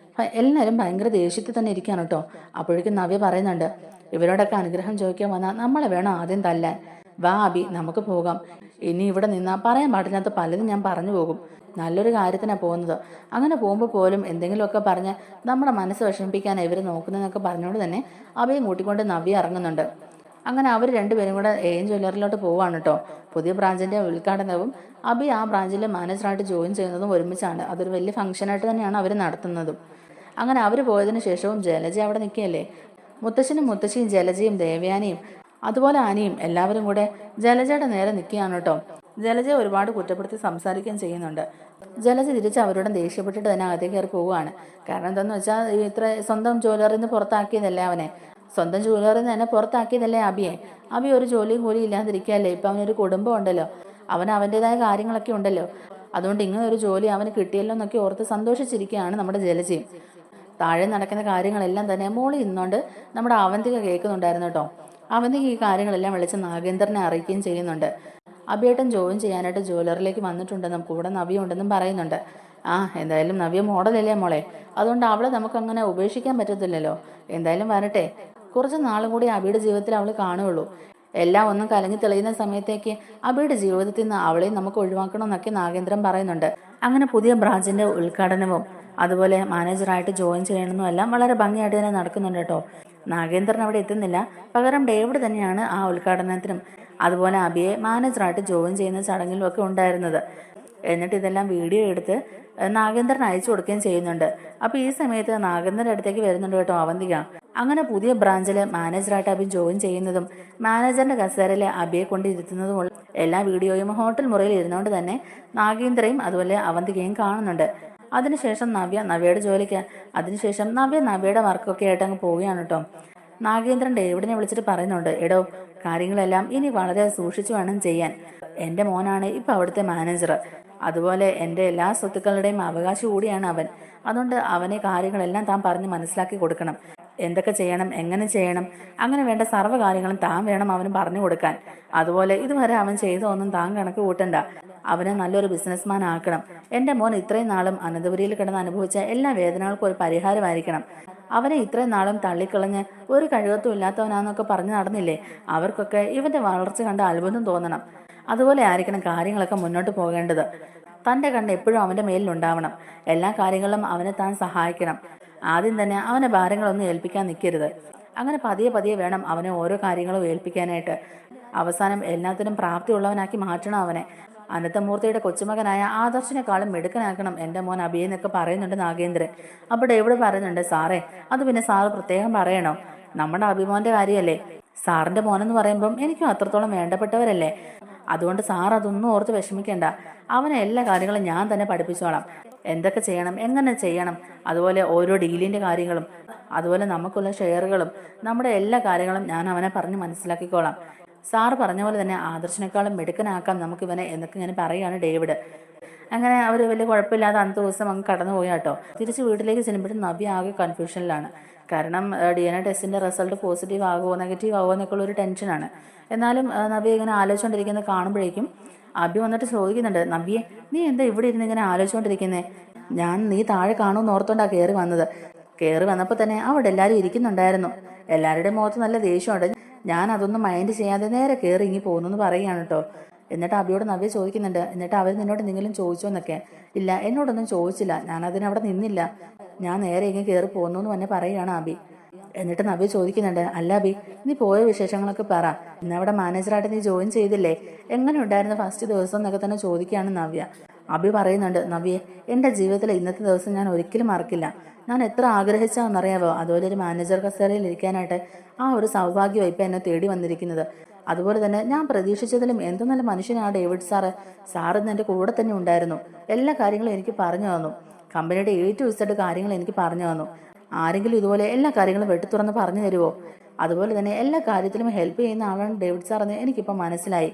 എല്ലാവരും ഭയങ്കര ദേഷ്യത്തിൽ തന്നെ ഇരിക്കുകയാണ് കേട്ടോ. അപ്പോഴേക്കും നവ്യ പറയുന്നുണ്ട്, ഇവരോടൊക്കെ അനുഗ്രഹം ചോദിക്കാൻ വന്നാൽ നമ്മളെ വേണം ആദ്യം തല്ലാൻ. വാ അബി, നമുക്ക് പോകാം. ഇനി ഇവിടെ നിന്നാൽ പറയാൻ പാടില്ലാത്ത പലതും ഞാൻ പറഞ്ഞു പോകും. നല്ലൊരു കാര്യത്തിനാണ് പോകുന്നത്. അങ്ങനെ പോകുമ്പോൾ പോലും എന്തെങ്കിലുമൊക്കെ പറഞ്ഞ് നമ്മുടെ മനസ്സ് വിഷമിപ്പിക്കാനാണ് ഇവർ നോക്കുന്നതെന്നൊക്കെ പറഞ്ഞുകൊണ്ട് തന്നെ അബിയും കൂട്ടിക്കൊണ്ട് നവ്യ ഇറങ്ങുന്നുണ്ട്. അങ്ങനെ അവർ രണ്ടുപേരും കൂടെ AM ജ്വല്ലറിയിലോട്ട് പോവാണ് കേട്ടോ. പുതിയ ബ്രാഞ്ചിൻ്റെ ഉദ്ഘാടനവും അബി ആ ബ്രാഞ്ചിലെ മാനേജറായിട്ട് ജോയിൻ ചെയ്യുന്നതും ഒരുമിച്ചാണ്. അതൊരു വലിയ ഫംഗ്ഷനായിട്ട് തന്നെയാണ് അവർ നടത്തുന്നതും. അങ്ങനെ അവർ പോയതിനു ശേഷവും ജലജ അവിടെ നിൽക്കുകയല്ലേ. മുത്തശ്ശനും മുത്തശ്ശിയും ജലജയും ദേവയാനിയും അതുപോലെ ആനയും എല്ലാവരും കൂടെ ജലജയുടെ നേരെ നിൽക്കുകയാണ് കേട്ടോ. ജലജയെ ഒരുപാട് കുറ്റപ്പെടുത്തി സംസാരിക്കുകയും ചെയ്യുന്നുണ്ട്. ജലജ തിരിച്ച് അവരോട് ദേഷ്യപ്പെട്ടിട്ട് തന്നെ അകത്തേക്ക് കയറി പോവുകയാണ്. കാരണം എന്താണെന്ന് വെച്ചാൽ ഇത്ര സ്വന്തം ജ്വല്ലറിയിൽ നിന്ന് പുറത്താക്കിയതല്ലേ അവനെ, സ്വന്തം ജ്വല്ലറിയിൽ നിന്ന് തന്നെ പുറത്താക്കിയതല്ലേ അബിയെ. അബി ഒരു ജോലിയും കൂലി ഇല്ലാതിരിക്കുകയല്ലേ. ഇപ്പം അവനൊരു കുടുംബം ഉണ്ടല്ലോ, അവൻ്റേതായ കാര്യങ്ങളൊക്കെ ഉണ്ടല്ലോ. അതുകൊണ്ട് ഇങ്ങനെ ഒരു ജോലി അവന് കിട്ടിയല്ലോ എന്നൊക്കെ ഓർത്ത് സന്തോഷിച്ചിരിക്കുകയാണ് നമ്മുടെ ജലജയും. താഴെ നടക്കുന്ന കാര്യങ്ങളെല്ലാം തന്നെ മോളിൽ നിന്നുകൊണ്ട് നമ്മുടെ അവന്തിക കേൾക്കുന്നുണ്ടായിരുന്നു കേട്ടോ. അവന്തിക ഈ കാര്യങ്ങളെല്ലാം വിളിച്ച് നാഗേന്ദ്രനെ അറിയിക്കുകയും ചെയ്യുന്നുണ്ട്. അഭിയേട്ടൻ ജോയിൻ ചെയ്യാനായിട്ട് ജ്വല്ലറിലേക്ക് വന്നിട്ടുണ്ടെന്നും കൂടെ നവ്യ ഉണ്ടെന്നും പറയുന്നുണ്ട്. എന്തായാലും നവ്യ മോഡലല്ലേ മോളെ, അതുകൊണ്ട് അവളെ നമുക്കങ്ങനെ ഉപേക്ഷിക്കാൻ പറ്റത്തില്ലല്ലോ. എന്തായാലും വരട്ടെ, കുറച്ച് നാളും കൂടി അബിയുടെ ജീവിതത്തിൽ അവൾ കാണുകയുള്ളൂ. എല്ലാം ഒന്നും കലങ്ങി തെളിയുന്ന സമയത്തേക്ക് അബിയുടെ ജീവിതത്തിൽ നിന്ന് അവളെയും നമുക്ക് ഒഴിവാക്കണമെന്നൊക്കെ നാഗേന്ദ്രൻ പറയുന്നുണ്ട്. അങ്ങനെ പുതിയ ബ്രാഞ്ചിന്റെ ഉദ്ഘാടനവും അതുപോലെ മാനേജറായിട്ട് ജോയിൻ ചെയ്യണമെന്നും എല്ലാം വളരെ ഭംഗിയായിട്ട് തന്നെ നടക്കുന്നുണ്ട് കേട്ടോ. നാഗേന്ദ്രൻ അവിടെ എത്തുന്നില്ല, പകരം ഡേവിഡ് തന്നെയാണ് ആ ഉദ്ഘാടനത്തിനും അതുപോലെ അബിയെ മാനേജറായിട്ട് ജോയിൻ ചെയ്യുന്ന ചടങ്ങിലും ഒക്കെ ഉണ്ടായിരുന്നത്. എന്നിട്ട് ഇതെല്ലാം വീഡിയോ എടുത്ത് നാഗേന്ദ്രൻ അയച്ചു കൊടുക്കുകയും ചെയ്യുന്നുണ്ട്. അപ്പോൾ ഈ സമയത്ത് നാഗേന്ദ്രൻ്റെ അടുത്തേക്ക് വരുന്നുണ്ട് കേട്ടോ അവന്തിക. അങ്ങനെ പുതിയ ബ്രാഞ്ചിൽ മാനേജറായിട്ട് അബി ജോയിൻ ചെയ്യുന്നതും മാനേജറിന്റെ കസേരയിൽ അബിയെ കൊണ്ടിരുത്തുന്നതുമുള്ള എല്ലാ വീഡിയോയും ഹോട്ടൽ മുറിയിൽ ഇരുന്നുകൊണ്ട് തന്നെ നാഗേന്ദ്രയും അതുപോലെ അവന്തികയും കാണുന്നുണ്ട്. അതിനുശേഷം നവ്യയുടെ ജോലിക്ക്, അതിനുശേഷം നവ്യയുടെ വർക്കൊക്കെ ആയിട്ട് അങ്ങ് പോവുകയാണ് കേട്ടോ. നാഗേന്ദ്രൻ ഡേവിഡിനെ വിളിച്ചിട്ട് പറയുന്നുണ്ട്, എടോ കാര്യങ്ങളെല്ലാം ഇനി വളരെ സൂക്ഷിച്ചു വേണം ചെയ്യാൻ. എൻ്റെ മോനാണ് ഇപ്പം അവിടുത്തെ മാനേജർ, അതുപോലെ എൻ്റെ എല്ലാ സ്വത്തുക്കളുടെയും അവകാശി കൂടിയാണ് അവൻ. അതുകൊണ്ട് അവനെ കാര്യങ്ങളെല്ലാം താൻ പറഞ്ഞ് മനസ്സിലാക്കി കൊടുക്കണം. എന്തൊക്കെ ചെയ്യണം, എങ്ങനെ ചെയ്യണം, അങ്ങനെ വേണ്ട സർവ്വ കാര്യങ്ങളും താൻ വേണം അവന് പറഞ്ഞു കൊടുക്കാൻ. അതുപോലെ ഇതുവരെ അവൻ ചെയ്തതൊന്നും താൻ കണക്ക് കൂട്ടണ്ട. അവനെ നല്ലൊരു ബിസിനസ്മാൻ ആക്കണം. എൻ്റെ മോൻ ഇത്രയും നാളും അനന്തപുരിയിൽ കിടന്ന് അനുഭവിച്ച എല്ലാ വേദനകൾക്കും ഒരു പരിഹാരമായിരിക്കണം. അവനെ ഇത്രയും നാളും തള്ളിക്കളഞ്ഞ് ഒരു കഴിവത്തും ഇല്ലാത്തവനാന്നൊക്കെ പറഞ്ഞു നടന്നില്ലേ, അവർക്കൊക്കെ ഇവന്റെ വളർച്ച കണ്ട് അത്ഭുതം തോന്നണം. അതുപോലെ ആയിരിക്കണം കാര്യങ്ങളൊക്കെ മുന്നോട്ട് പോകേണ്ടത്. തൻ്റെ കണ്ണ് എപ്പോഴും അവൻ്റെ മേലിലുണ്ടാവണം. എല്ലാ കാര്യങ്ങളിലും അവനെ താൻ സഹായിക്കണം. ആദ്യം തന്നെ അവനെ ഭാരങ്ങളൊന്നും ഏൽപ്പിക്കാൻ നിൽക്കരുത്. അങ്ങനെ പതിയെ പതിയെ വേണം അവനെ ഓരോ കാര്യങ്ങളും ഏൽപ്പിക്കാനായിട്ട്. അവസാനം എല്ലാത്തിനും പ്രാപ്തിയുള്ളവനാക്കി മാറ്റണം അവനെ. അനന്തമൂർത്തിയുടെ കൊച്ചുമകനായ ആദർശിനെക്കാളും മിടുക്കനാക്കണം എൻ്റെ മോൻ അബിയെ എന്നൊക്കെ പറയുന്നുണ്ട് നാഗേന്ദ്രൻ. അപ്പോൾ ഡേവിഡ് പറയുന്നുണ്ട്, സാറേ അത് പിന്നെ സാറ് പ്രത്യേകം പറയണോ, നമ്മുടെ അഭിമോന്റെ കാര്യമല്ലേ. സാറിന്റെ മോനെന്ന് പറയുമ്പം എനിക്കും അത്രത്തോളം വേണ്ടപ്പെട്ടവരല്ലേ. അതുകൊണ്ട് സാർ അതൊന്നും ഓർത്ത് വിഷമിക്കേണ്ട. അവനെ എല്ലാ കാര്യങ്ങളും ഞാൻ തന്നെ പഠിപ്പിച്ചോളാം. എന്തൊക്കെ ചെയ്യണം, എങ്ങനെ ചെയ്യണം, അതുപോലെ ഓരോ ഡീലിൻ്റെ കാര്യങ്ങളും അതുപോലെ നമുക്കുള്ള ഷെയറുകളും നമ്മുടെ എല്ലാ കാര്യങ്ങളും ഞാൻ അവനെ പറഞ്ഞ് മനസ്സിലാക്കിക്കോളാം. സാറ് പറഞ്ഞ പോലെ തന്നെ ആദർശിനേക്കാളും മിടുക്കനാക്കാം നമുക്കിവനെ എന്നൊക്കെ ഇങ്ങനെ പറയുകയാണ് ഡേവിഡ്. അങ്ങനെ അവർ വലിയ കുഴപ്പമില്ലാതെ അന്നത്തെ ദിവസം അങ്ങ് കടന്നുപോയി കേട്ടോ. തിരിച്ച് വീട്ടിലേക്ക് ചെല്ലുമ്പോഴും നവ്യ ആകെ കൺഫ്യൂഷനിലാണ്. കാരണം DNA ടെസ്റ്റിൻ്റെ റിസൾട്ട് പോസിറ്റീവ് ആകുമോ നെഗറ്റീവ് ആകുമോ എന്നൊക്കെ ഉള്ളൊരു ടെൻഷനാണ്. എന്നാലും നവ്യ ഇങ്ങനെ ആലോചിച്ചുകൊണ്ടിരിക്കുന്നത് കാണുമ്പോഴേക്കും അബി വന്നിട്ട് ചോദിക്കുന്നുണ്ട്, നവ്യെ നീ എന്താ ഇവിടെ ഇരുന്ന് ഇങ്ങനെ ആലോചിച്ചുകൊണ്ടിരിക്കുന്നേ? നീ താഴെ കാണുമെന്ന് ഓർത്തോണ്ടാണ് കയറി വന്നത്. കയറി വന്നപ്പോൾ തന്നെ അവിടെ എല്ലാവരും ഇരിക്കുന്നുണ്ടായിരുന്നു. എല്ലാവരുടെയും മുഖത്ത് നല്ല ദേഷ്യമുണ്ട്. ഞാൻ അതൊന്നും മൈൻഡ് ചെയ്യാതെ നേരെ കയറി ഇങ്ങി പോകുന്നു എന്ന് പറയുകയാണ് കേട്ടോ. എന്നിട്ട് അബിയോട് നവ്യ ചോദിക്കുന്നുണ്ട്, എന്നിട്ട് അവർ നിന്നോട് എന്തെങ്കിലും ചോദിച്ചോ എന്നൊക്കെ. ഇല്ല, എന്നോടൊന്നും ചോദിച്ചില്ല, ഞാനതിനവിടെ നിന്നില്ല, ഞാൻ നേരെ ഇങ്ങനെ കയറി പോകുന്നു എന്ന് തന്നെ പറയുകയാണ് അബി. എന്നിട്ട് നവ്യ ചോദിക്കുന്നുണ്ട്, അല്ല അബി നീ പോയ വിശേഷങ്ങളൊക്കെ പറ, ഇന്നവിടെ മാനേജറായിട്ട് നീ ജോയിൻ ചെയ്തില്ലേ, എങ്ങനെ ഉണ്ടായിരുന്നു ഫസ്റ്റ് ദിവസം എന്നൊക്കെ തന്നെ ചോദിക്കുകയാണ് നവ്യ. അബി പറയുന്നുണ്ട്, നവ്യെ എൻ്റെ ജീവിതത്തിൽ ഇന്നത്തെ ദിവസം ഞാൻ ഒരിക്കലും മറക്കില്ല. ഞാൻ എത്ര ആഗ്രഹിച്ചാണെന്നറിയാവോ അതുപോലെ ഒരു മാനേജർ കസേരയിൽ ഇരിക്കാനായിട്ട്. ആ ഒരു സൗഭാഗ്യം ഇപ്പം എന്നെ തേടി വന്നിരിക്കുന്നത്. അതുപോലെ തന്നെ ഞാൻ പ്രതീക്ഷിച്ചതിലും എന്ത് നല്ല മനുഷ്യനാണ് ഡേവിഡ് സാറ്. സാറിന്ന് എൻ്റെ കൂടെ തന്നെ ഉണ്ടായിരുന്നു. എല്ലാ കാര്യങ്ങളും എനിക്ക് പറഞ്ഞു തന്നു. കമ്പനിയുടെ A to Z കാര്യങ്ങൾ എനിക്ക് പറഞ്ഞു തന്നു. ആരെങ്കിലും ഇതുപോലെ എല്ലാ കാര്യങ്ങളും വെട്ടിത്തുറന്ന് പറഞ്ഞു തരുമോ? അതുപോലെ തന്നെ എല്ലാ കാര്യത്തിലും ഹെൽപ്പ് ചെയ്യുന്ന ആളാണ് ഡേവിഡ് സാർ എന്ന് എനിക്കിപ്പോൾ മനസ്സിലായി.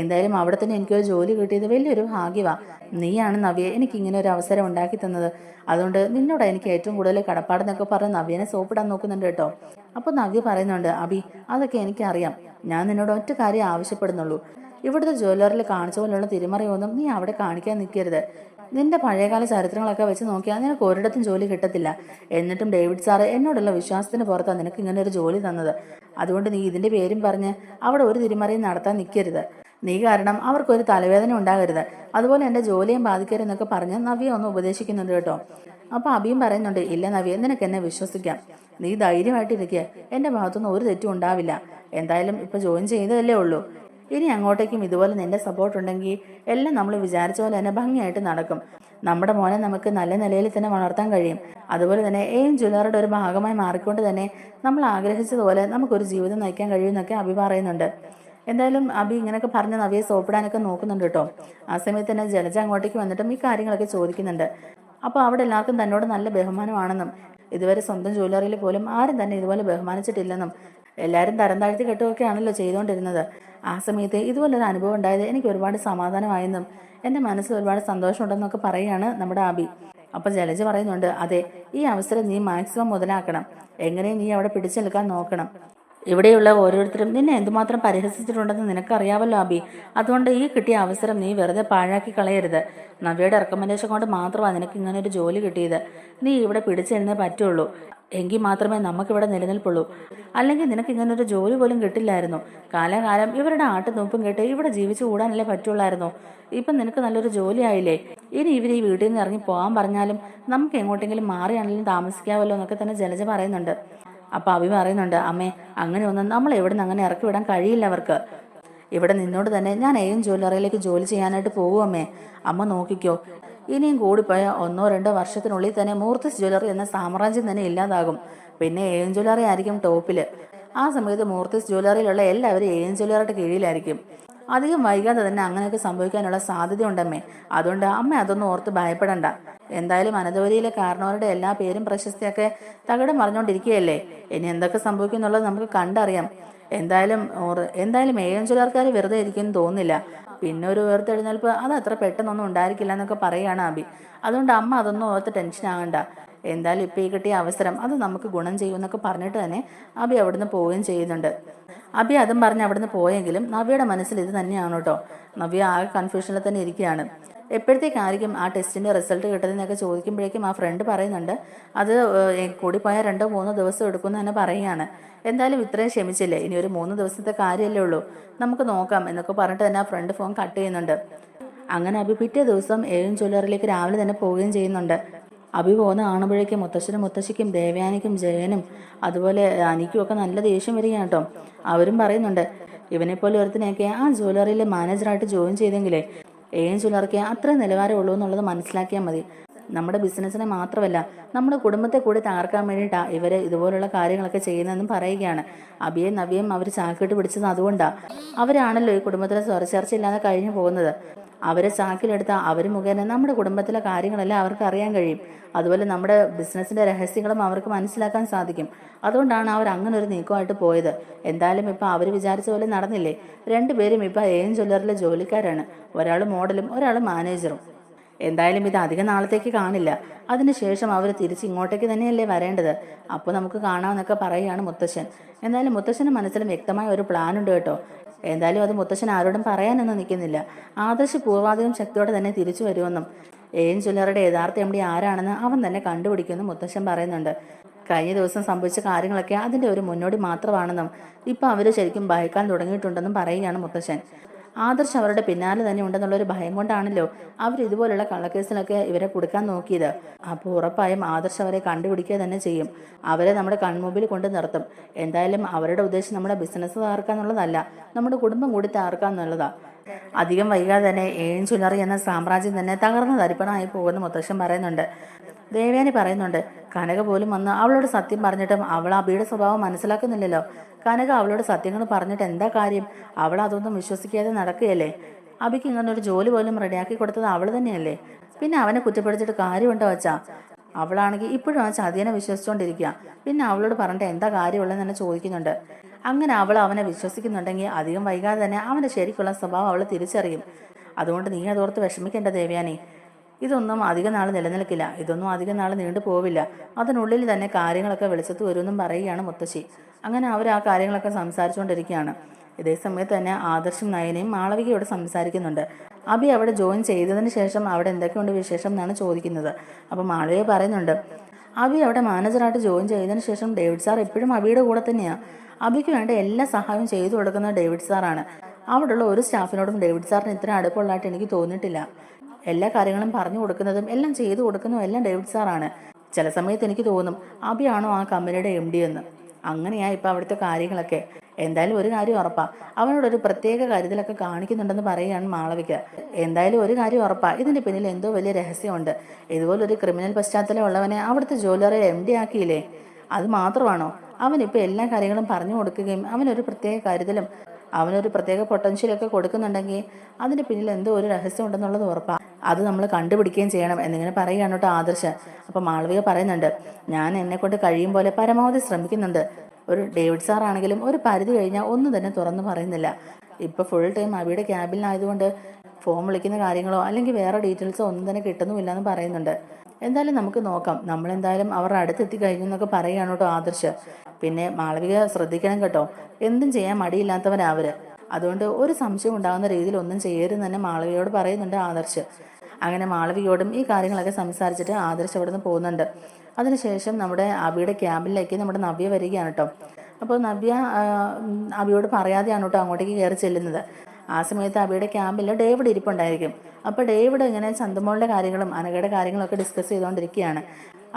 എന്തായാലും അവിടെ തന്നെ എനിക്കൊരു ജോലി കിട്ടിയത് വലിയൊരു ഭാഗ്യമാണ്. നീയാണ് നവ്യെ എനിക്ക് ഇങ്ങനെ ഒരു അവസരം ഉണ്ടാക്കി തന്നത്. അതുകൊണ്ട് നിന്നോട് എനിക്ക് ഏറ്റവും കൂടുതൽ കടപ്പാടെന്നൊക്കെ പറഞ്ഞ് നവ്യനെ സോപ്പിടാൻ നോക്കുന്നുണ്ട് കേട്ടോ. അപ്പോൾ നവ്യ പറയുന്നുണ്ട്, അബി അതൊക്കെ എനിക്കറിയാം, ഞാൻ നിന്നോട് ഒറ്റ കാര്യം ആവശ്യപ്പെടുന്നുള്ളൂ. ഇവിടുത്തെ ജ്വല്ലറിൽ കാണിച്ച പോലുള്ള തിരിമറിയൊന്നും നീ അവിടെ കാണിക്കാൻ നിൽക്കരുത്. നിന്റെ പഴയകാല ചരിത്രങ്ങളൊക്കെ വെച്ച് നോക്കിയാൽ നിനക്ക് ഒരിടത്തും ജോലി കിട്ടത്തില്ല. എന്നിട്ടും ഡേവിഡ് സാറ് എന്നോടുള്ള വിശ്വാസത്തിന് പുറത്താണ് നിനക്ക് ഇങ്ങനെ ഒരു ജോലി തന്നത്. അതുകൊണ്ട് നീ ഇതിന്റെ പേരും പറഞ്ഞ് അവിടെ ഒരു തിരിമറിയും നടത്താൻ നിൽക്കരുത്. നീ കാരണം അവർക്കൊരു തലവേദന ഉണ്ടാകരുത്. അതുപോലെ എൻ്റെ ജോലിയും ബാധിക്കരുതെന്നൊക്കെ പറഞ്ഞ് നവ്യ ഒന്ന് ഉപദേശിക്കുന്നുണ്ട് കേട്ടോ. അപ്പോൾ അബിയും പറയുന്നുണ്ട്, ഇല്ല നവ്യ നിനക്ക് എന്നെ വിശ്വസിക്കാം, നീ ധൈര്യമായിട്ടിരിക്കുക, എൻ്റെ ഭാഗത്തുനിന്ന് ഒരു തെറ്റും ഉണ്ടാവില്ല. എന്തായാലും ഇപ്പോൾ ജോയിൻ ചെയ്തതല്ലേ ഉള്ളൂ. ഇനി അങ്ങോട്ടേക്കും ഇതുപോലെ നിന്റെ സപ്പോർട്ട് ഉണ്ടെങ്കിൽ എല്ലാം നമ്മൾ വിചാരിച്ച പോലെ തന്നെ ഭംഗിയായിട്ട് നടക്കും. നമ്മുടെ മോനെ നമുക്ക് നല്ല നിലയിൽ തന്നെ വളർത്താൻ കഴിയും. അതുപോലെ തന്നെ ജ്വല്ലറിയുടെ ഒരു ഭാഗമായി മാറിക്കൊണ്ട് തന്നെ നമ്മൾ ആഗ്രഹിച്ചതുപോലെ നമുക്കൊരു ജീവിതം നയിക്കാൻ കഴിയുമെന്നൊക്കെ അബി പറയുന്നുണ്ട്. എന്തായാലും അബി ഇങ്ങനെയൊക്കെ പറഞ്ഞ് നവ്യെ സോപ്പിടാനൊക്കെ നോക്കുന്നുണ്ട് കേട്ടോ. ആ സമയത്ത് തന്നെ ജലജ അങ്ങോട്ടേക്ക് വന്നിട്ടും ഈ കാര്യങ്ങളൊക്കെ ചോദിക്കുന്നുണ്ട്. അപ്പോൾ അവിടെ എല്ലാവർക്കും തന്നോട് നല്ല ബഹുമാനമാണെന്നും ഇതുവരെ സ്വന്തം ജ്വല്ലറിയിൽ പോലും ആരും തന്നെ ഇതുപോലെ ബഹുമാനിച്ചിട്ടില്ലെന്നും എല്ലാവരും തരം താഴ്ത്തി കെട്ടുമൊക്കെയാണല്ലോ ചെയ്തുകൊണ്ടിരുന്നത്. ആ സമയത്ത് ഇതുപോലൊരു അനുഭവം ഉണ്ടായത് എനിക്ക് ഒരുപാട് സമാധാനമായെന്നും എൻ്റെ മനസ്സിൽ ഒരുപാട് സന്തോഷമുണ്ടെന്നൊക്കെ പറയുകയാണ് നമ്മുടെ അബി. അപ്പോൾ ജലജ പറയുന്നുണ്ട്, അതെ ഈ അവസരം നീ മാക്സിമം മുതലാക്കണം, എങ്ങനെയും നീ അവിടെ പിടിച്ചു നിൽക്കാൻ നോക്കണം. ഇവിടെയുള്ള ഓരോരുത്തരും നിന്നെ എന്തുമാത്രം പരിഹസിച്ചിട്ടുണ്ടെന്ന് നിനക്കറിയാവല്ലോ അബി. അതുകൊണ്ട് ഈ കിട്ടിയ അവസരം നീ വെറുതെ പാഴാക്കി കളയരുത്. നവ്യയുടെ റെക്കമെൻഡേഷൻ കൊണ്ട് മാത്രമാണ് നിനക്ക് ഇങ്ങനെ ഒരു ജോലി കിട്ടിയത്. നീ ഇവിടെ പിടിച്ചെഴുന്നേ പറ്റുള്ളൂ. എങ്കിൽ മാത്രമേ നമുക്കിവിടെ നിലനിൽപ്പുള്ളൂ. അല്ലെങ്കിൽ നിനക്ക് ഇങ്ങനൊരു ജോലി പോലും കിട്ടില്ലായിരുന്നു. കാലാകാലം ഇവരുടെ ആട്ടുനൂപ്പും കേട്ട് ഇവിടെ ജീവിച്ചു കൂടാനല്ലേ പറ്റുള്ളായിരുന്നു. ഇപ്പം നിനക്ക് നല്ലൊരു ജോലി ആയില്ലേ. ഇനി ഇവർ ഈ വീട്ടിൽ നിന്ന് ഇറങ്ങി പോകാൻ പറഞ്ഞാലും നമുക്ക് എങ്ങോട്ടെങ്കിലും മാറിയാണെങ്കിലും താമസിക്കാമല്ലോ എന്നൊക്കെ തന്നെ ജലജ പറയുന്നുണ്ട്. അപ്പം അഭി പറയുന്നുണ്ട്, അമ്മേ അങ്ങനെ ഒന്നും നമ്മൾ എവിടുന്ന് അങ്ങനെ ഇറക്കി വിടാൻ കഴിയില്ല അവർക്ക്. ഇവിടെ നിന്നോട് തന്നെ ഞാൻ ജ്വല്ലറിയിലേക്ക് ജോലി ചെയ്യാനായിട്ട് പോകുമേ. അമ്മ നോക്കിക്കോ, ഇനിയും കൂടിപ്പോയ 1-2 വർഷത്തിനുള്ളിൽ തന്നെ മൂർത്തിസ് ജ്വല്ലറി എന്ന സാമ്രാജ്യം തന്നെ ഇല്ലാതാകും. പിന്നെ ജ്വല്ലറി ആയിരിക്കും ടോപ്പിൽ. ആ സമയത്ത് മൂർത്തിസ് ജ്വല്ലറിയിലുള്ള എല്ലാവരും ജ്വല്ലറിയുടെ കീഴിലായിരിക്കും. അധികം വൈകാതെ തന്നെ അങ്ങനെയൊക്കെ സംഭവിക്കാനുള്ള സാധ്യതയുണ്ടമ്മേ. അതുകൊണ്ട് അമ്മ അതൊന്നും ഓർത്ത് ഭയപ്പെടണ്ട. എന്തായാലും അനന്തപുരിയിലെ കാരണവരുടെ എല്ലാ പേരും പ്രശസ്തിയൊക്കെ തകിടം മറിഞ്ഞുകൊണ്ടിരിക്കുകയല്ലേ. ഇനി എന്തൊക്കെ സംഭവിക്കും എന്നുള്ളത് നമുക്ക് കണ്ടറിയാം. എന്തായാലും ജ്വല്ലറിക്കാർ വെറുതെ ഇരിക്കുമെന്ന് തോന്നുന്നില്ല. പിന്നെ ഒരു ഉയർത്തെഴുന്നേൽപ്പ് അത് അത്ര പെട്ടെന്നൊന്നും ഉണ്ടായിരിക്കില്ല എന്നൊക്കെ പറയുകയാണ് അബി. അതുകൊണ്ട് അമ്മ അതൊന്നും ഓർത്ത് ടെൻഷൻ ആകണ്ട. എന്തായാലും ഇപ്പം ഈ കിട്ടിയ അവസരം അത് നമുക്ക് ഗുണം ചെയ്യുമെന്നൊക്കെ പറഞ്ഞിട്ട് തന്നെ അബി അവിടുന്ന് പോവുകയും ചെയ്യുന്നുണ്ട്. അബി അതും പറഞ്ഞ് അവിടുന്ന് പോയെങ്കിലും നവ്യയുടെ മനസ്സിൽ ഇത് തന്നെയാണ് കേട്ടോ. നവ്യ ആകെ കൺഫ്യൂഷനിൽ തന്നെ ഇരിക്കുകയാണ്. എപ്പോഴത്തേക്കായിരിക്കും ആ ടെസ്റ്റിൻ്റെ റിസൾട്ട് കിട്ടുന്നതെന്നൊക്കെ ചോദിക്കുമ്പോഴേക്കും ആ ഫ്രണ്ട് പറയുന്നുണ്ട്, അത് കൂടിപ്പോയാൽ 2-3 ദിവസം എടുക്കുമെന്ന് തന്നെ പറയുകയാണ്. എന്തായാലും ഇത്രയും ക്ഷമിച്ചില്ലേ, ഇനി ഒരു 3 ദിവസത്തെ കാര്യമല്ലേ ഉള്ളൂ, നമുക്ക് നോക്കാം എന്നൊക്കെ പറഞ്ഞിട്ട് തന്നെ ആ ഫ്രണ്ട് ഫോൺ കട്ട് ചെയ്യുന്നുണ്ട്. അങ്ങനെ അബി പിറ്റേ ദിവസം ജ്വല്ലറിയിലേക്ക് രാവിലെ തന്നെ പോവുകയും ചെയ്യുന്നുണ്ട്. അബി പോകുന്ന കാണുമ്പോഴേക്കും മുത്തശ്ശനും മുത്തശ്ശിക്കും ദേവയാനിക്കും ജയനും അതുപോലെ അനിക്കും ഒക്കെ നല്ല ദേഷ്യം വരികയാണ് കേട്ടോ. അവരും പറയുന്നുണ്ട്, ഇവനെപ്പോലെ ഒരുത്തിനെയൊക്കെ ആ ജ്വല്ലറിയിലെ മാനേജറായിട്ട് ജോയിൻ ചെയ്തെങ്കിലേ ജ്വല്ലറിക്ക് അത്ര നിലവാരമുള്ളൂ എന്നുള്ളത് മനസ്സിലാക്കിയാൽ മതി. നമ്മുടെ ബിസിനസ്സിനെ മാത്രമല്ല നമ്മുടെ കുടുംബത്തെ കൂടി തകർക്കാൻ വേണ്ടിയിട്ടാണ് ഇവർ ഇതുപോലുള്ള കാര്യങ്ങളൊക്കെ ചെയ്യുന്നതെന്നും പറയുകയാണ്. അബിയെ നവ്യയും അവർ ചാക്കിട്ട് പിടിച്ചത് അതുകൊണ്ടാണ്. അവരാണല്ലോ ഈ കുടുംബത്തിലെ സ്വരച്ചേർച്ചയില്ലാതെ കഴിഞ്ഞു പോകുന്നത്. അവരെ ചാക്കിലെടുത്ത അവർ മുഖേന നമ്മുടെ കുടുംബത്തിലെ കാര്യങ്ങളെല്ലാം അവർക്ക് അറിയാൻ കഴിയും. അതുപോലെ നമ്മുടെ ബിസിനസ്സിന്റെ രഹസ്യങ്ങളും അവർക്ക് മനസ്സിലാക്കാൻ സാധിക്കും. അതുകൊണ്ടാണ് അവർ അങ്ങനെ ഒരു നീക്കമായിട്ട് പോയത്. എന്തായാലും ഇപ്പം അവർ വിചാരിച്ച പോലെ നടന്നില്ലേ. രണ്ടുപേരും ഇപ്പം ജ്വല്ലറിയിലെ ജോലിക്കാരാണ്. ഒരാൾ മോഡലും ഒരാൾ മാനേജറും. എന്തായാലും ഇത് അധിക നാളത്തേക്ക് കാണില്ല. അതിനുശേഷം അവർ തിരിച്ച് ഇങ്ങോട്ടേക്ക് തന്നെയല്ലേ വരേണ്ടത്. അപ്പോൾ നമുക്ക് കാണാമെന്നൊക്കെ പറയുകയാണ് മുത്തശ്ശൻ. എന്തായാലും മുത്തശ്ശൻ്റെ മനസ്സിലും വ്യക്തമായ ഒരു പ്ലാൻ ഉണ്ട് കേട്ടോ. എന്തായാലും അത് മുത്തശ്ശൻ ആരോടും പറയാനൊന്നും നിൽക്കുന്നില്ല. ആദർശ് പൂർവാധികം ശക്തിയോടെ തന്നെ തിരിച്ചു വരുമെന്നും ജ്വല്ലറിയുടെ യഥാർത്ഥ എം ഡി ആരാണെന്ന് അവൻ തന്നെ കണ്ടുപിടിക്കുമെന്നും മുത്തശ്ശൻ പറയുന്നുണ്ട്. കഴിഞ്ഞ ദിവസം സംഭവിച്ച കാര്യങ്ങളൊക്കെ അതിൻ്റെ ഒരു മുന്നോടി മാത്രമാണെന്നും ഇപ്പം അവർ ശരിക്കും ഭയക്കാൻ തുടങ്ങിയിട്ടുണ്ടെന്നും പറയുകയാണ് മുത്തശ്ശൻ. ആദർശ് അവരുടെ പിന്നാലെ തന്നെ ഉണ്ടെന്നുള്ളൊരു ഭയം കൊണ്ടാണല്ലോ അവർ ഇതുപോലുള്ള കള്ളക്കേസിലൊക്കെ ഇവരെ കൊടുക്കാൻ നോക്കിയത്. അപ്പോൾ ഉറപ്പായും ആദർശ് അവരെ കണ്ടുപിടിക്കുക തന്നെ ചെയ്യും. അവരെ നമ്മുടെ കൺമുമ്പിൽ കൊണ്ട് നിർത്തും. എന്തായാലും അവരുടെ ഉദ്ദേശം നമ്മുടെ ബിസിനസ് തകർക്കാന്നുള്ളതല്ല, നമ്മുടെ കുടുംബം കൂടി തകർക്കാന്നുള്ളതാണ്. അധികം വൈകാതെ തന്നെ ജ്വല്ലറി എന്ന സാമ്രാജ്യം തന്നെ തകർന്ന് തരിപ്പണമായി പോകുമെന്ന് മുത്തശ്ശൻ പറയുന്നുണ്ട്. ദേവയാനി പറയുന്നുണ്ട്, കനക പോലും വന്ന് അവളോട് സത്യം പറഞ്ഞിട്ടും അവൾ അബിയുടെ സ്വഭാവം മനസ്സിലാക്കുന്നില്ലല്ലോ. കനക അവളോട് സത്യങ്ങൾ പറഞ്ഞിട്ട് എന്താ കാര്യം? അവൾ അതൊന്നും വിശ്വസിക്കാതെ നടക്കുകയല്ലേ. അബിക്ക് ഇങ്ങനെ ഒരു ജോലി പോലും റെഡിയാക്കി കൊടുത്തത് അവൾ തന്നെയല്ലേ. പിന്നെ അവനെ കുറ്റപ്പെടുത്തിയിട്ട് കാര്യമുണ്ടോ വച്ചാ? അവളാണെങ്കിൽ ഇപ്പോഴും ആ ചതിയനെ വിശ്വസിച്ചുകൊണ്ടിരിക്കുക. പിന്നെ അവളോട് പറഞ്ഞിട്ട് എന്താ കാര്യമുള്ളതെന്ന് തന്നെ ചോദിക്കുന്നുണ്ട്. അങ്ങനെ അവൾ അവനെ വിശ്വസിക്കുന്നുണ്ടെങ്കിൽ അധികം വൈകാതെ തന്നെ അവൻ്റെ ശരിക്കുള്ള സ്വഭാവം അവൾ തിരിച്ചറിയും. അതുകൊണ്ട് നീ അതോർത്ത് വിഷമിക്കേണ്ട ദേവയാനി. ഇതൊന്നും അധികം നാൾ നിലനിൽക്കില്ല. ഇതൊന്നും അധികം നാൾ നീണ്ടു പോവില്ല. അതിനുള്ളിൽ തന്നെ കാര്യങ്ങളൊക്കെ വെളിച്ചത്ത് വരുമെന്നും പറയുകയാണ് മുത്തശ്ശി. അങ്ങനെ അവർ ആ കാര്യങ്ങളൊക്കെ സംസാരിച്ചുകൊണ്ടിരിക്കുകയാണ്. ഇതേ സമയത്ത് തന്നെ ആദർശും നയനയും മാളവികയോട് സംസാരിക്കുന്നുണ്ട്. അബി അവിടെ ജോയിൻ ചെയ്തതിന് ശേഷം അവിടെ എന്തൊക്കെയുണ്ട് വിശേഷം എന്നാണ് ചോദിക്കുന്നത്. അപ്പോൾ മാളവിക പറയുന്നുണ്ട്, അബി അവിടെ മാനേജറായിട്ട് ജോയിൻ ചെയ്തതിന് ശേഷം ഡേവിഡ് സാർ എപ്പോഴും അബിയുടെ കൂടെ തന്നെയാണ്. അബിക്ക് വേണ്ട എല്ലാ സഹായവും ചെയ്തു കൊടുക്കുന്നത് ഡേവിഡ് സാറാണ്. അവിടെയുള്ള ഒരു സ്റ്റാഫിനോടും ഡേവിഡ് സാറിന് ഇത്ര അടുപ്പമുള്ളതായിട്ട് എനിക്ക് തോന്നിയിട്ടില്ല. എല്ലാ കാര്യങ്ങളും പറഞ്ഞു കൊടുക്കുന്നതും എല്ലാം ചെയ്തു കൊടുക്കുന്നതും എല്ലാം ഡേവിഡ് സാറാണ്. ചില സമയത്ത് എനിക്ക് തോന്നും അബിയാണോ ആ കമ്പനിയുടെ എം ഡി എന്ന്. അങ്ങനെയാ ഇപ്പം അവിടുത്തെ കാര്യങ്ങളൊക്കെ. എന്തായാലും ഒരു കാര്യം ഉറപ്പാ, അവനോടൊരു പ്രത്യേക കരുതലൊക്കെ കാണിക്കുന്നുണ്ടെന്ന് പറയുകയാണ് മാളവിക. എന്തായാലും ഒരു കാര്യം ഉറപ്പാ, ഇതിന്റെ പിന്നിൽ എന്തോ വലിയ രഹസ്യമുണ്ട്. ഇതുപോലൊരു ക്രിമിനൽ പശ്ചാത്തലം ഉള്ളവനെ അവിടുത്തെ ജ്വല്ലറി എം ഡി ആക്കിയില്ലേ. അത് മാത്രമാണോ? അവനിപ്പോൾ എല്ലാ കാര്യങ്ങളും പറഞ്ഞു കൊടുക്കുകയും അവനൊരു പ്രത്യേക കരുതലും അവനൊരു പ്രത്യേക പൊട്ടൻഷ്യലൊക്കെ കൊടുക്കുന്നുണ്ടെങ്കിൽ അതിന്റെ പിന്നിൽ എന്തോ ഒരു രഹസ്യം ഉണ്ടെന്നുള്ളത് ഉറപ്പാണ്. അത് നമ്മൾ കണ്ടുപിടിക്കുകയും ചെയ്യണം എന്നിങ്ങനെ പറയുകയാണ് കേട്ടോ ആദർശ്. അപ്പം മാളവിക പറയുന്നുണ്ട്, ഞാൻ എന്നെ കൊണ്ട് കഴിയും പോലെ പരമാവധി ശ്രമിക്കുന്നുണ്ട്. ഒരു ഡേവിഡ് സാർ ആണെങ്കിലും ഒരു പരിധി കഴിഞ്ഞാൽ ഒന്നും തന്നെ തുറന്നു പറയുന്നില്ല. ഇപ്പം ഫുൾ ടൈം അബിയുടെ ക്യാബിനായതുകൊണ്ട് ഫോൺ വിളിക്കുന്ന കാര്യങ്ങളോ അല്ലെങ്കിൽ വേറെ ഡീറ്റെയിൽസോ ഒന്നും തന്നെ കിട്ടുന്നുമില്ല എന്ന് പറയുന്നുണ്ട്. എന്തായാലും നമുക്ക് നോക്കാം. നമ്മളെന്തായാലും അവരുടെ അടുത്തെത്തി കഴിഞ്ഞു എന്നൊക്കെ പറയുകയാണ് കേട്ടോ ആദർശ്. പിന്നെ മാളവിക ശ്രദ്ധിക്കണം കേട്ടോ, എന്തും ചെയ്യാൻ മടിയില്ലാത്തവരാ അവര്. അതുകൊണ്ട് ഒരു സംശയം ഉണ്ടാകുന്ന രീതിയിൽ ഒന്നും ചെയ്യരുതെന്ന് തന്നെ മാളവികയോട് പറയുന്നുണ്ട് ആദർശ്. അങ്ങനെ മാളവികയോടും ഈ കാര്യങ്ങളൊക്കെ സംസാരിച്ചിട്ട് ആദർശ് അവിടെ നിന്ന് പോകുന്നുണ്ട്. അതിനുശേഷം നമ്മുടെ അബിയുടെ ക്യാമ്പിലേക്ക് നമ്മുടെ നവ്യ വരികയാണ് കേട്ടോ. അപ്പോൾ നവ്യ അബിയോട് പറയാതെയാണ് കേട്ടോ അങ്ങോട്ടേക്ക് കയറി ചെല്ലുന്നത്. ആ സമയത്ത് അബിയുടെ ക്യാമ്പിൽ ഡേവിഡ് ഇരിപ്പുണ്ടായിരിക്കും. അപ്പോൾ ഡേവിഡ് ഇങ്ങനെ ചന്തുമോളുടെ കാര്യങ്ങളും അനഘയുടെ കാര്യങ്ങളൊക്കെ ഡിസ്കസ് ചെയ്തുകൊണ്ടിരിക്കുകയാണ്.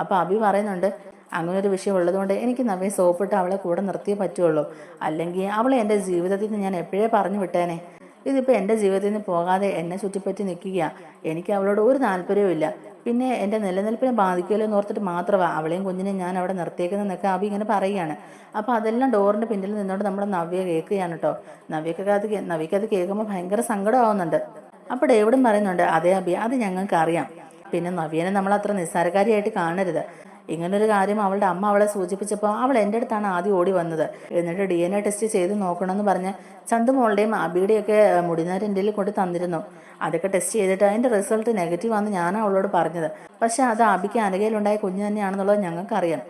അപ്പോൾ അബി പറയുന്നുണ്ട്, അങ്ങനൊരു വിഷയം ഉള്ളതുകൊണ്ട് എനിക്ക് നവ്യ സോപ്പിട്ട് അവളെ കൂടെ നിർത്തിയേ പറ്റുള്ളൂ, അല്ലെങ്കിൽ അവളെ എൻ്റെ ജീവിതത്തിൽ നിന്ന് ഞാൻ എപ്പോഴേ പറഞ്ഞു വിട്ടേനെ. ഇതിപ്പോൾ എൻ്റെ ജീവിതത്തിൽ നിന്ന് പോകാതെ എന്നെ ചുറ്റിപ്പറ്റി നിൽക്കുക. എനിക്ക് അവളോട് ഒരു താല്പര്യവും ഇല്ല. പിന്നെ എൻ്റെ നിലനിൽപ്പിനെ ബാധിക്കുമല്ലോ എന്ന് ഓർത്തിട്ട് മാത്രമാണ് അവളെയും കുഞ്ഞിനെയും ഞാൻ അവിടെ നിർത്തിയേക്കുന്നതെന്നൊക്കെ അബി ഇങ്ങനെ പറയുകയാണ്. അപ്പോൾ അതെല്ലാം ഡോറിൻ്റെ പിന്നിൽ നിന്നോണ്ട് നമ്മുടെ നവ്യ കേൾക്കുകയാണ് കേട്ടോ. നവ്യക്കത് കേൾക്കുമ്പോൾ ഭയങ്കര സങ്കടമാവുന്നുണ്ട്. അപ്പോൾ ഡേവിഡും പറയുന്നുണ്ട്, അതേ അബി, അത് ഞങ്ങൾക്ക് അറിയാം. പിന്നെ നവ്യനെ നമ്മൾ അത്ര നിസ്സാരക്കാരിയായിട്ട് കാണരുത്. ഇങ്ങനൊരു കാര്യം അവളുടെ അമ്മ അവളെ സൂചിപ്പിച്ചപ്പോൾ അവൾ എൻ്റെ അടുത്താണ് ആദ്യം ഓടി വന്നത്. എന്നിട്ട് DNA ടെസ്റ്റ് ചെയ്ത് നോക്കണമെന്ന് പറഞ്ഞ് ചന്തുമോളുടെയും അബിയുടെയൊക്കെ മുടിനാര് എൻ്റെ കൊണ്ട് തന്നിരുന്നു. അതൊക്കെ ടെസ്റ്റ് ചെയ്തിട്ട് അതിൻ്റെ റിസൾട്ട് നെഗറ്റീവ് ആണെന്ന് ഞാനാണ് അവളോട് പറഞ്ഞത്. പക്ഷെ അത് അബിക്ക് അനഘയിലുണ്ടായ കുഞ്ഞ് തന്നെയാണെന്നുള്ളത് ഞങ്ങൾക്കറിയാം.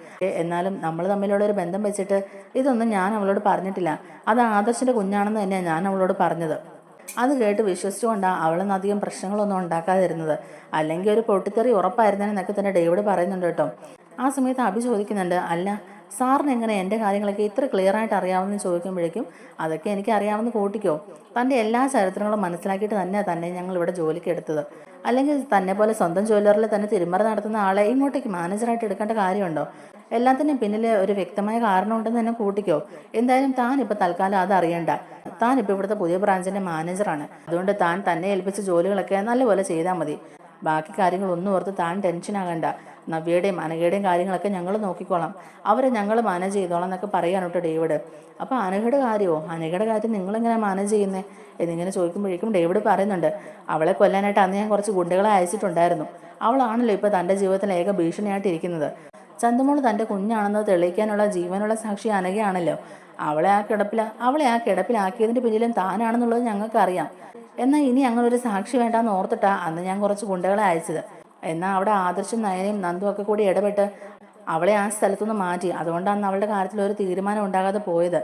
എന്നാലും നമ്മൾ തമ്മിലുള്ള ഒരു ബന്ധം വെച്ചിട്ട് ഇതൊന്നും ഞാൻ അവളോട് പറഞ്ഞിട്ടില്ല. അത് ആദർശിൻ്റെ കുഞ്ഞാണെന്ന് തന്നെയാണ് ഞാൻ അവളോട് പറഞ്ഞത്. അത് കേട്ട് വിശ്വസിച്ചുകൊണ്ടാണ് അവളൊന്നും അധികം പ്രശ്നങ്ങളൊന്നും ഉണ്ടാക്കാതിരുന്നത്. അല്ലെങ്കിൽ ഒരു പൊട്ടിത്തെറി ഉറപ്പായിരുന്നതെന്നൊക്കെ തന്നെ ഡേവിഡ് പറയുന്നുണ്ട് കേട്ടോ. ആ സമയത്ത് അബി ചോദിക്കുന്നുണ്ട്, അല്ല സാറിന് എങ്ങനെ എൻ്റെ കാര്യങ്ങളൊക്കെ ഇത്ര ക്ലിയർ ആയിട്ട് അറിയാമെന്ന് ചോദിക്കുമ്പോഴേക്കും അതൊക്കെ എനിക്ക് അറിയാമെന്ന് കൂട്ടിക്കോ. തൻ്റെ എല്ലാ ചരിത്രങ്ങളും മനസ്സിലാക്കിയിട്ട് തന്നെ ഞങ്ങൾ ഇവിടെ ജോലിക്ക് എടുത്തത്. അല്ലെങ്കിൽ തന്നെ പോലെ സ്വന്തം ജ്വല്ലറിൽ തന്നെ തിരുമറ നടത്തുന്ന ആളെ ഇങ്ങോട്ടേക്ക് മാനേജറായിട്ട് എടുക്കേണ്ട കാര്യമുണ്ടോ? എല്ലാത്തിനും പിന്നിൽ ഒരു വ്യക്തമായ കാരണമുണ്ടെന്ന് തന്നെ കൂട്ടിക്കോ. എന്തായാലും താനിപ്പോൾ തൽക്കാലം അത് അറിയണ്ട. താനിപ്പോൾ ഇവിടുത്തെ പുതിയ ബ്രാഞ്ചിൻ്റെ മാനേജറാണ്. അതുകൊണ്ട് താൻ തന്നെ ഏൽപ്പിച്ച ജോലികളൊക്കെ നല്ലപോലെ ചെയ്താൽ മതി. ബാക്കി കാര്യങ്ങളൊന്നും ഓർത്ത് താൻ ടെൻഷനാകണ്ട. നവ്യയുടെയും അനഘയുടെയും കാര്യങ്ങളൊക്കെ ഞങ്ങൾ നോക്കിക്കോളാം. അവരെ ഞങ്ങൾ മാനേജ് ചെയ്തോളാം എന്നൊക്കെ പറയാൻ കേട്ടോ ഡേവിഡ്. അപ്പോൾ അനഘയുടെ കാര്യം നിങ്ങളെങ്ങനെ മാനേജ് ചെയ്യുന്നത് എന്നിങ്ങനെ ചോദിക്കുമ്പോഴേക്കും ഡേവിഡ് പറയുന്നുണ്ട്, അവളെ കൊല്ലാനായിട്ട് അന്ന് ഞാൻ കുറച്ച് ഗുണ്ടകളെ അയച്ചിട്ടുണ്ടായിരുന്നു. അവളാണല്ലോ ഇപ്പോൾ തൻ്റെ ജീവിതത്തിൽ ഏക ഭീഷണിയായിട്ടിരിക്കുന്നത്. ചന്തുമോൾ തൻ്റെ കുഞ്ഞാണെന്ന് തെളിയിക്കാനുള്ള ജീവനുള്ള സാക്ഷി അനഘയാണല്ലോ. അവളെ ആ കിടപ്പിലാക്കിയതിൻ്റെ പിന്നിലും താനാണെന്നുള്ളത് ഞങ്ങൾക്കറിയാം. എന്നാൽ ഇനി അങ്ങനെ ഒരു സാക്ഷി വേണ്ടാന്ന് ഓർത്തിട്ടാ അന്ന് ഞാൻ കുറച്ച് ഗുണ്ടകളെ അയച്ചത്. എന്നാൽ അവിടെ ആദർശും നയനയും നന്ദും ഒക്കെ കൂടി ഇടപെട്ട് അവളെ ആ സ്ഥലത്തുനിന്ന് മാറ്റി. അതുകൊണ്ടാണ് അവളുടെ കാര്യത്തിൽ ഒരു തീരുമാനം ഉണ്ടാകാതെ പോയത്.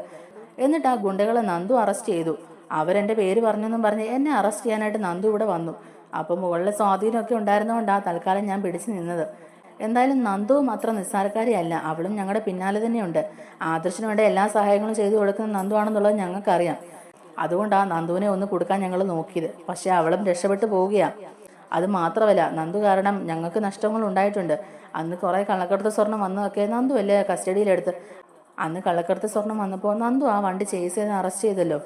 എന്നിട്ട് ആ ഗുണ്ടകളെ നന്ദു അറസ്റ്റ് ചെയ്തു. അവരെൻ്റെ പേര് പറഞ്ഞെന്നും പറഞ്ഞ് എന്നെ അറസ്റ്റ് ചെയ്യാനായിട്ട് നന്ദു ഇവിടെ വന്നു. അപ്പം മുകളിലെ സ്വാധീനമൊക്കെ ഉണ്ടായിരുന്നതുകൊണ്ടാണ് തൽക്കാലം ഞാൻ പിടിച്ചു നിന്നത്. എന്തായാലും നന്ദുവും അത്ര നിസ്സാരക്കാരിയല്ല. അവളും ഞങ്ങളുടെ പിന്നാലെ തന്നെയുണ്ട്. ആദർശിന് വേണ്ട എല്ലാ സഹായങ്ങളും ചെയ്തു കൊടുക്കുന്ന നന്ദു ആണെന്നുള്ളത് ഞങ്ങൾക്കറിയാം. അതുകൊണ്ടാണ് നന്ദുവിനെ ഒന്ന് കൊടുക്കാൻ ഞങ്ങൾ നോക്കിയത്. പക്ഷെ അവളും രക്ഷപ്പെട്ടു പോവുകയാണ്. അത് മാത്രമല്ല, നന്ദു കാരണം ഞങ്ങൾക്ക് നഷ്ടങ്ങൾ ഉണ്ടായിട്ടുണ്ട്. അന്ന് കുറേ കള്ളക്കടത്ത് സ്വർണം വന്നതൊക്കെ നന്ദു അല്ലേ കസ്റ്റഡിയിലെടുത്ത്. അന്ന് കള്ളക്കടത്ത് സ്വർണം വന്നപ്പോൾ നന്ദു ആ വണ്ടി ചേസ് ചെയ്ത് അറസ്റ്റ് ചെയ്തല്ലോ.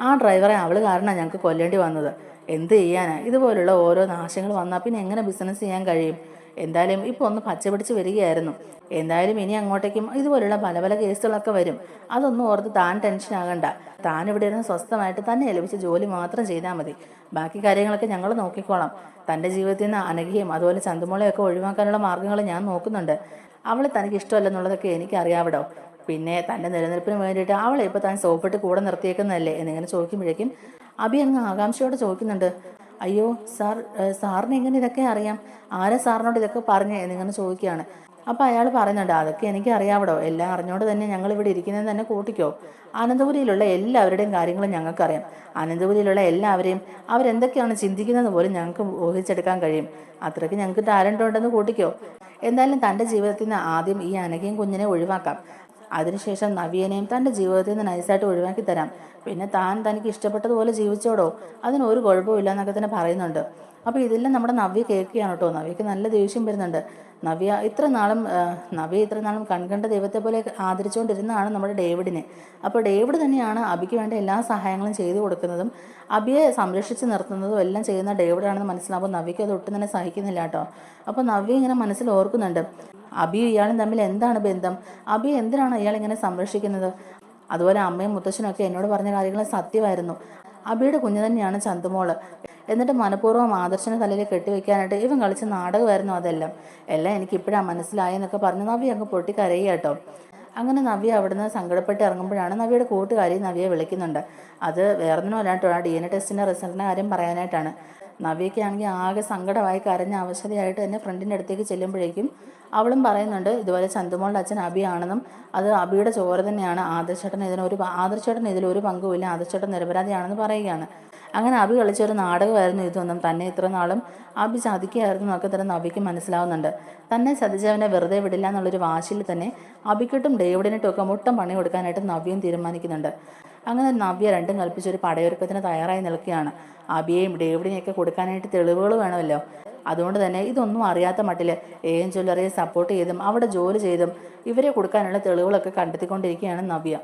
ആ ഡ്രൈവറെ അവൾ കാരണം ഞങ്ങൾക്ക് കൊല്ലേണ്ടി വന്നത്. എന്ത് ചെയ്യാനാ? ഇതുപോലുള്ള ഓരോ നാശങ്ങൾ വന്നാൽ പിന്നെ എങ്ങനെ ബിസിനസ് ചെയ്യാൻ കഴിയും? എന്തായാലും ഇപ്പോൾ ഒന്ന് പച്ചപിടിച്ച് വരികയായിരുന്നു. എന്തായാലും ഇനി അങ്ങോട്ടേക്കും ഇതുപോലുള്ള പല പല കേസുകളൊക്കെ വരും. അതൊന്നും ഓർത്ത് താൻ ടെൻഷൻ ആകണ്ട. താൻ ഇവിടെ ഇരുന്ന് സ്വസ്ഥമായിട്ട് തന്നെ ലഭിച്ച ജോലി മാത്രം ചെയ്താൽ മതി. ബാക്കി കാര്യങ്ങളൊക്കെ ഞങ്ങൾ നോക്കിക്കോളാം. തൻ്റെ ജീവിതത്തിൽ നിന്ന് അനഘയും അതുപോലെ ചന്തുമോളെയൊക്കെ ഒഴിവാക്കാനുള്ള മാർഗ്ഗങ്ങൾ ഞാൻ നോക്കുന്നുണ്ട്. അവളെ തനിക്ക് ഇഷ്ടമല്ലെന്നുള്ളതൊക്കെ എനിക്കറിയാവിടോ. പിന്നെ തൻ്റെ നിലനിൽപ്പിന് വേണ്ടിയിട്ട് അവളെ ഇപ്പോൾ താൻ സോപ്പിട്ട് കൂടെ നിർത്തിയേക്കുന്നതല്ലേ എന്നിങ്ങനെ ചോദിക്കുമ്പോഴേക്കും അബി അങ്ങ് ആകാംക്ഷയോടെ ചോദിക്കുന്നുണ്ട്, അയ്യോ സാറിന് എങ്ങനെ ഇതൊക്കെ അറിയാം? ആരാ സാറിനോട് ഇതൊക്കെ പറഞ്ഞേ എന്നിങ്ങനെ ചോദിക്കുകയാണ്. അപ്പോൾ അയാൾ പറയുന്നുണ്ട്, അതൊക്കെ എനിക്ക് അറിയാവിടോ. എല്ലാം അറിഞ്ഞുകൊണ്ട് തന്നെ ഞങ്ങൾ ഇവിടെ ഇരിക്കുന്നതെന്ന് തന്നെ കൂട്ടിക്കോ. അനന്തപുരിയിലുള്ള എല്ലാവരുടെയും കാര്യങ്ങളും ഞങ്ങൾക്കറിയാം. അനന്തപുരിയിലുള്ള എല്ലാവരെയും അവരെന്തൊക്കെയാണ് ചിന്തിക്കുന്നത് പോലും ഞങ്ങൾക്ക് ഊഹിച്ചെടുക്കാൻ കഴിയും. അത്രയ്ക്ക് ഞങ്ങൾക്ക് ടാലൻ്റ് ഉണ്ടെന്ന് കൂട്ടിക്കോ. എന്തായാലും തൻ്റെ ജീവിതത്തിൽ നിന്ന് ആദ്യം ഈ അനഘയും കുഞ്ഞിനെ ഒഴിവാക്കാം. അതിനുശേഷം നവ്യനെയും തൻ്റെ ജീവിതത്തിൽ നിന്ന് നൈസായിട്ട് ഒഴിവാക്കി തരാം. പിന്നെ തനിക്ക് ഇഷ്ടപ്പെട്ടതുപോലെ ജീവിച്ചോടോ, അതിനൊരു കുഴപ്പമില്ല എന്നൊക്കെ തന്നെ പറയുന്നുണ്ട്. അപ്പോൾ ഇതെല്ലാം നമ്മുടെ നവ്യ കേൾക്കുകയാണ് കേട്ടോ. നവ്യക്ക് നല്ല ദേഷ്യം വരുന്നുണ്ട്. നവ്യ ഇത്ര നാളും കൺകണ്ട ദൈവത്തെ പോലെ ആദരിച്ചുകൊണ്ടിരുന്നതാണ് നമ്മുടെ ഡേവിഡിനെ. അപ്പോൾ ഡേവിഡ് തന്നെയാണ് അബിക്ക് വേണ്ട എല്ലാ സഹായങ്ങളും ചെയ്തു കൊടുക്കുന്നതും അബിയെ സംരക്ഷിച്ച് നിർത്തുന്നതും എല്ലാം ചെയ്യുന്ന ഡേവിഡാണെന്ന് മനസ്സിലാകുമ്പോൾ നവ്യക്ക് അത് ഒട്ടും തന്നെ സഹിക്കുന്നില്ല കേട്ടോ. അപ്പോൾ നവ്യ ഇങ്ങനെ മനസ്സിൽ ഓർക്കുന്നുണ്ട്, അബിയും ഇയാളും തമ്മിൽ എന്താണ് ബന്ധം? അബിയെ എന്തിനാണ് ഇയാൾ ഇങ്ങനെ സംരക്ഷിക്കുന്നത്? അതുപോലെ അമ്മയും മുത്തശ്ശനും ഒക്കെ എന്നോട് പറഞ്ഞ കാര്യങ്ങൾ സത്യമായിരുന്നു. അബിയുടെ കുഞ്ഞു തന്നെയാണ് ചന്തുമോള്. എന്നിട്ട് മനഃപൂർവ്വം ആദർശനെ തലയിൽ കെട്ടിവെക്കാനായിട്ട് ഇവൻ കളിച്ച നാടകമായിരുന്നു അതെല്ലാം. എനിക്ക് ഇപ്പോഴാണ് മനസ്സിലായെന്നൊക്കെ പറഞ്ഞ് നവ്യ അങ്ങ് പൊട്ടിക്കരയുക കേട്ടോ. അങ്ങനെ നവ്യ അവിടുന്ന് സങ്കടപ്പെട്ട് ഇറങ്ങുമ്പോഴാണ് നവ്യയുടെ കൂട്ടുകാരി നവ്യയെ വിളിക്കുന്നുണ്ട്. അത് വേറൊന്നും അല്ലാട്ടോ, DNA ടെസ്റ്റിൻ്റെ റിസൾട്ടിൻ്റെ കാര്യം പറയാനായിട്ടാണ്. നവ്യയ്ക്കാണെങ്കിൽ ആകെ സങ്കടമായി കരഞ്ഞ അവശതയായിട്ട് തന്നെ ഫ്രണ്ടിൻ്റെ അടുത്തേക്ക് ചെല്ലുമ്പോഴേക്കും അവളും പറയുന്നുണ്ട് ഇതുപോലെ ചന്തുമോളുടെ അച്ഛൻ അബിയാണെന്നും അത് അബിയുടെ ചോര തന്നെയാണ്, ആദർശേട്ടൻ ഇതിലൊരു പങ്കുമില്ല, ആദർശേട്ടൻ നിരപരാധിയാണെന്ന് പറയുകയാണ്. അങ്ങനെ അബി കളിച്ചൊരു നാടകമായിരുന്നു ഇതൊന്നും, തന്നെ ഇത്ര നാളും അബി ചതിക്കുകയായിരുന്നു എന്നൊക്കെ തന്നെ നവ്യയ്ക്ക് മനസ്സിലാവുന്നുണ്ട്. തന്നെ ചതിച്ചവനെ വെറുതെ വിടില്ല എന്നുള്ളൊരു വാശിയിൽ തന്നെ അബിക്കിട്ടും ഡേവിഡിനിട്ടും ഒക്കെ മുട്ടം പണി കൊടുക്കാനായിട്ട് നവ്യയും തീരുമാനിക്കുന്നുണ്ട്. അങ്ങനെ നവ്യ രണ്ടും കൽപ്പിച്ചൊരു പടയൊരുക്കത്തിന് തയ്യാറായി നിൽക്കുകയാണ്. അബിയെയും ഡേവിഡിനെയൊക്കെ കൊടുക്കാനായിട്ട് തെളിവുകൾ വേണമല്ലോ. അതുകൊണ്ട് തന്നെ ഇതൊന്നും അറിയാത്ത മട്ടിൽ എം ജ്വല്ലറിയെ സപ്പോർട്ട് ചെയ്തും അവിടെ ജോലി ചെയ്തും ഇവരെ കൊടുക്കാനുള്ള തെളിവുകളൊക്കെ കണ്ടെത്തിക്കൊണ്ടിരിക്കുകയാണ് നവ്യ.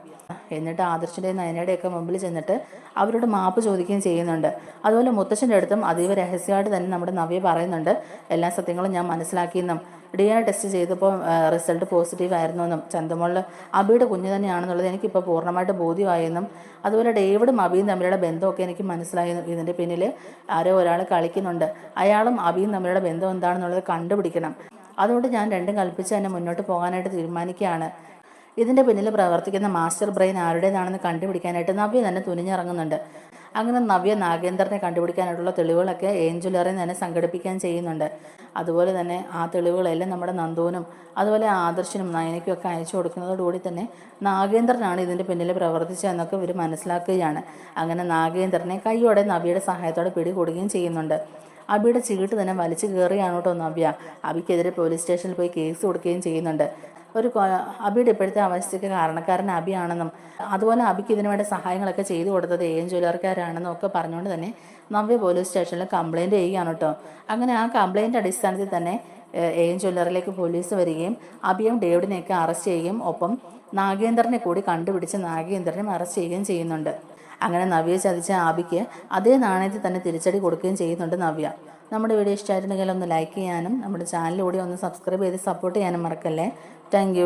എന്നിട്ട് ആദർശിൻ്റെയും നയനയുടെയൊക്കെ മുമ്പിൽ ചെന്നിട്ട് അവരോട് മാപ്പ് ചോദിക്കുകയും ചെയ്യുന്നുണ്ട്. അതുപോലെ മുത്തശ്ശൻ്റെ അടുത്തും അതീവ രഹസ്യമായിട്ട് തന്നെ നമ്മുടെ നവ്യ പറയുന്നുണ്ട് എല്ലാ സത്യങ്ങളും ഞാൻ മനസ്സിലാക്കിയെന്നും DNA ടെസ്റ്റ് ചെയ്തപ്പോൾ റിസൾട്ട് പോസിറ്റീവ് ആയിരുന്നു എന്നും ചന്തുമോളിൽ അബിയുടെ കുഞ്ഞ് തന്നെയാണെന്നുള്ളത് എനിക്കിപ്പോൾ പൂർണ്ണമായിട്ട് ബോധ്യമായെന്നും അതുപോലെ ഡേവിഡും അബിയും തമ്മിലുള്ള ബന്ധമൊക്കെ എനിക്ക് മനസ്സിലായെന്നും ഇതിൻ്റെ പിന്നിൽ ആരോ ഒരാൾ കളിക്കുന്നുണ്ട്, അയാളും അബിയും തമ്മിലുള്ള ബന്ധം എന്താണെന്നുള്ളത് കണ്ടുപിടിക്കണം, അതുകൊണ്ട് ഞാൻ രണ്ടും കൽപ്പിച്ച് തന്നെ മുന്നോട്ട് പോകാനായിട്ട് തീരുമാനിക്കുകയാണ്. ഇതിൻ്റെ പിന്നിൽ പ്രവർത്തിക്കുന്ന മാസ്റ്റർ ബ്രെയിൻ ആരുടേതാണെന്ന് കണ്ടുപിടിക്കാനായിട്ട് നവ്യ തന്നെ തുനിഞ്ഞിറങ്ങുന്നുണ്ട്. അങ്ങനെ നവ്യ നാഗേന്ദ്രനെ കണ്ടുപിടിക്കാനായിട്ടുള്ള തെളിവുകളൊക്കെ എം ജ്വല്ലറിയിൽ തന്നെ സംഘടിപ്പിക്കാൻ ചെയ്യുന്നുണ്ട്. അതുപോലെ തന്നെ ആ തെളിവുകളെല്ലാം നമ്മുടെ നന്ദുവിനും അതുപോലെ ആദർശിനും നയനയ്ക്കും ഒക്കെ അയച്ചു കൊടുക്കുന്നതോടുകൂടി തന്നെ നാഗേന്ദ്രനാണ് ഇതിൻ്റെ പിന്നിൽ പ്രവർത്തിച്ചതെന്നൊക്കെ ഇവർ മനസ്സിലാക്കുകയാണ്. അങ്ങനെ നാഗേന്ദ്രനെ കൈയോടെ നവ്യയുടെ സഹായത്തോടെ പിടികൂടുകയും ചെയ്യുന്നുണ്ട്. അബിയുടെ ചീട്ട് തന്നെ വലിച്ചു കയറിയാണ് കേട്ടോ നവ്യ. അബിക്കെതിരെ പോലീസ് സ്റ്റേഷനിൽ പോയി കേസ് കൊടുക്കുകയും ചെയ്യുന്നുണ്ട്. അബിയുടെ ഇപ്പോഴത്തെ അവസ്ഥയ്ക്ക് കാരണക്കാരൻ അബിയാണെന്നും അതുപോലെ അബിക്ക് ഇതിനു വേണ്ട സഹായങ്ങളൊക്കെ ചെയ്തു കൊടുത്തത് എം ജ്വല്ലറിക്കാരാണെന്നും ഒക്കെ പറഞ്ഞുകൊണ്ട് തന്നെ നവ്യ പോലീസ് സ്റ്റേഷനിൽ കംപ്ലയിൻറ്റ് ചെയ്യുകയാണ് കേട്ടോ. അങ്ങനെ ആ കംപ്ലയിൻ്റ് അടിസ്ഥാനത്തിൽ തന്നെ എം ജ്വല്ലറിയിലേക്ക് പോലീസ് വരികയും അബിയും ഡേവിഡിനെയൊക്കെ അറസ്റ്റ് ചെയ്യുകയും ഒപ്പം നാഗേന്ദ്രനെ കൂടി കണ്ടുപിടിച്ച് നാഗേന്ദ്രനെ അറസ്റ്റ് ചെയ്യുകയും ചെയ്യുന്നുണ്ട്. അങ്ങനെ നവ്യ ചതിച്ച അബിക്ക് അതേ നാണയത്തിൽ തന്നെ തിരിച്ചടി കൊടുക്കുകയും ചെയ്യുന്നുണ്ട് നവ്യ. നമ്മുടെ വീഡിയോ ഇഷ്ടമായിട്ടുണ്ടെങ്കിൽ ഒന്ന് ലൈക്ക് ചെയ്യാനും നമ്മുടെ ചാനലിലൂടെ ഒന്ന് സബ്സ്ക്രൈബ് ചെയ്ത് സപ്പോർട്ട് ചെയ്യാനും മറക്കല്ലേ. താങ്ക്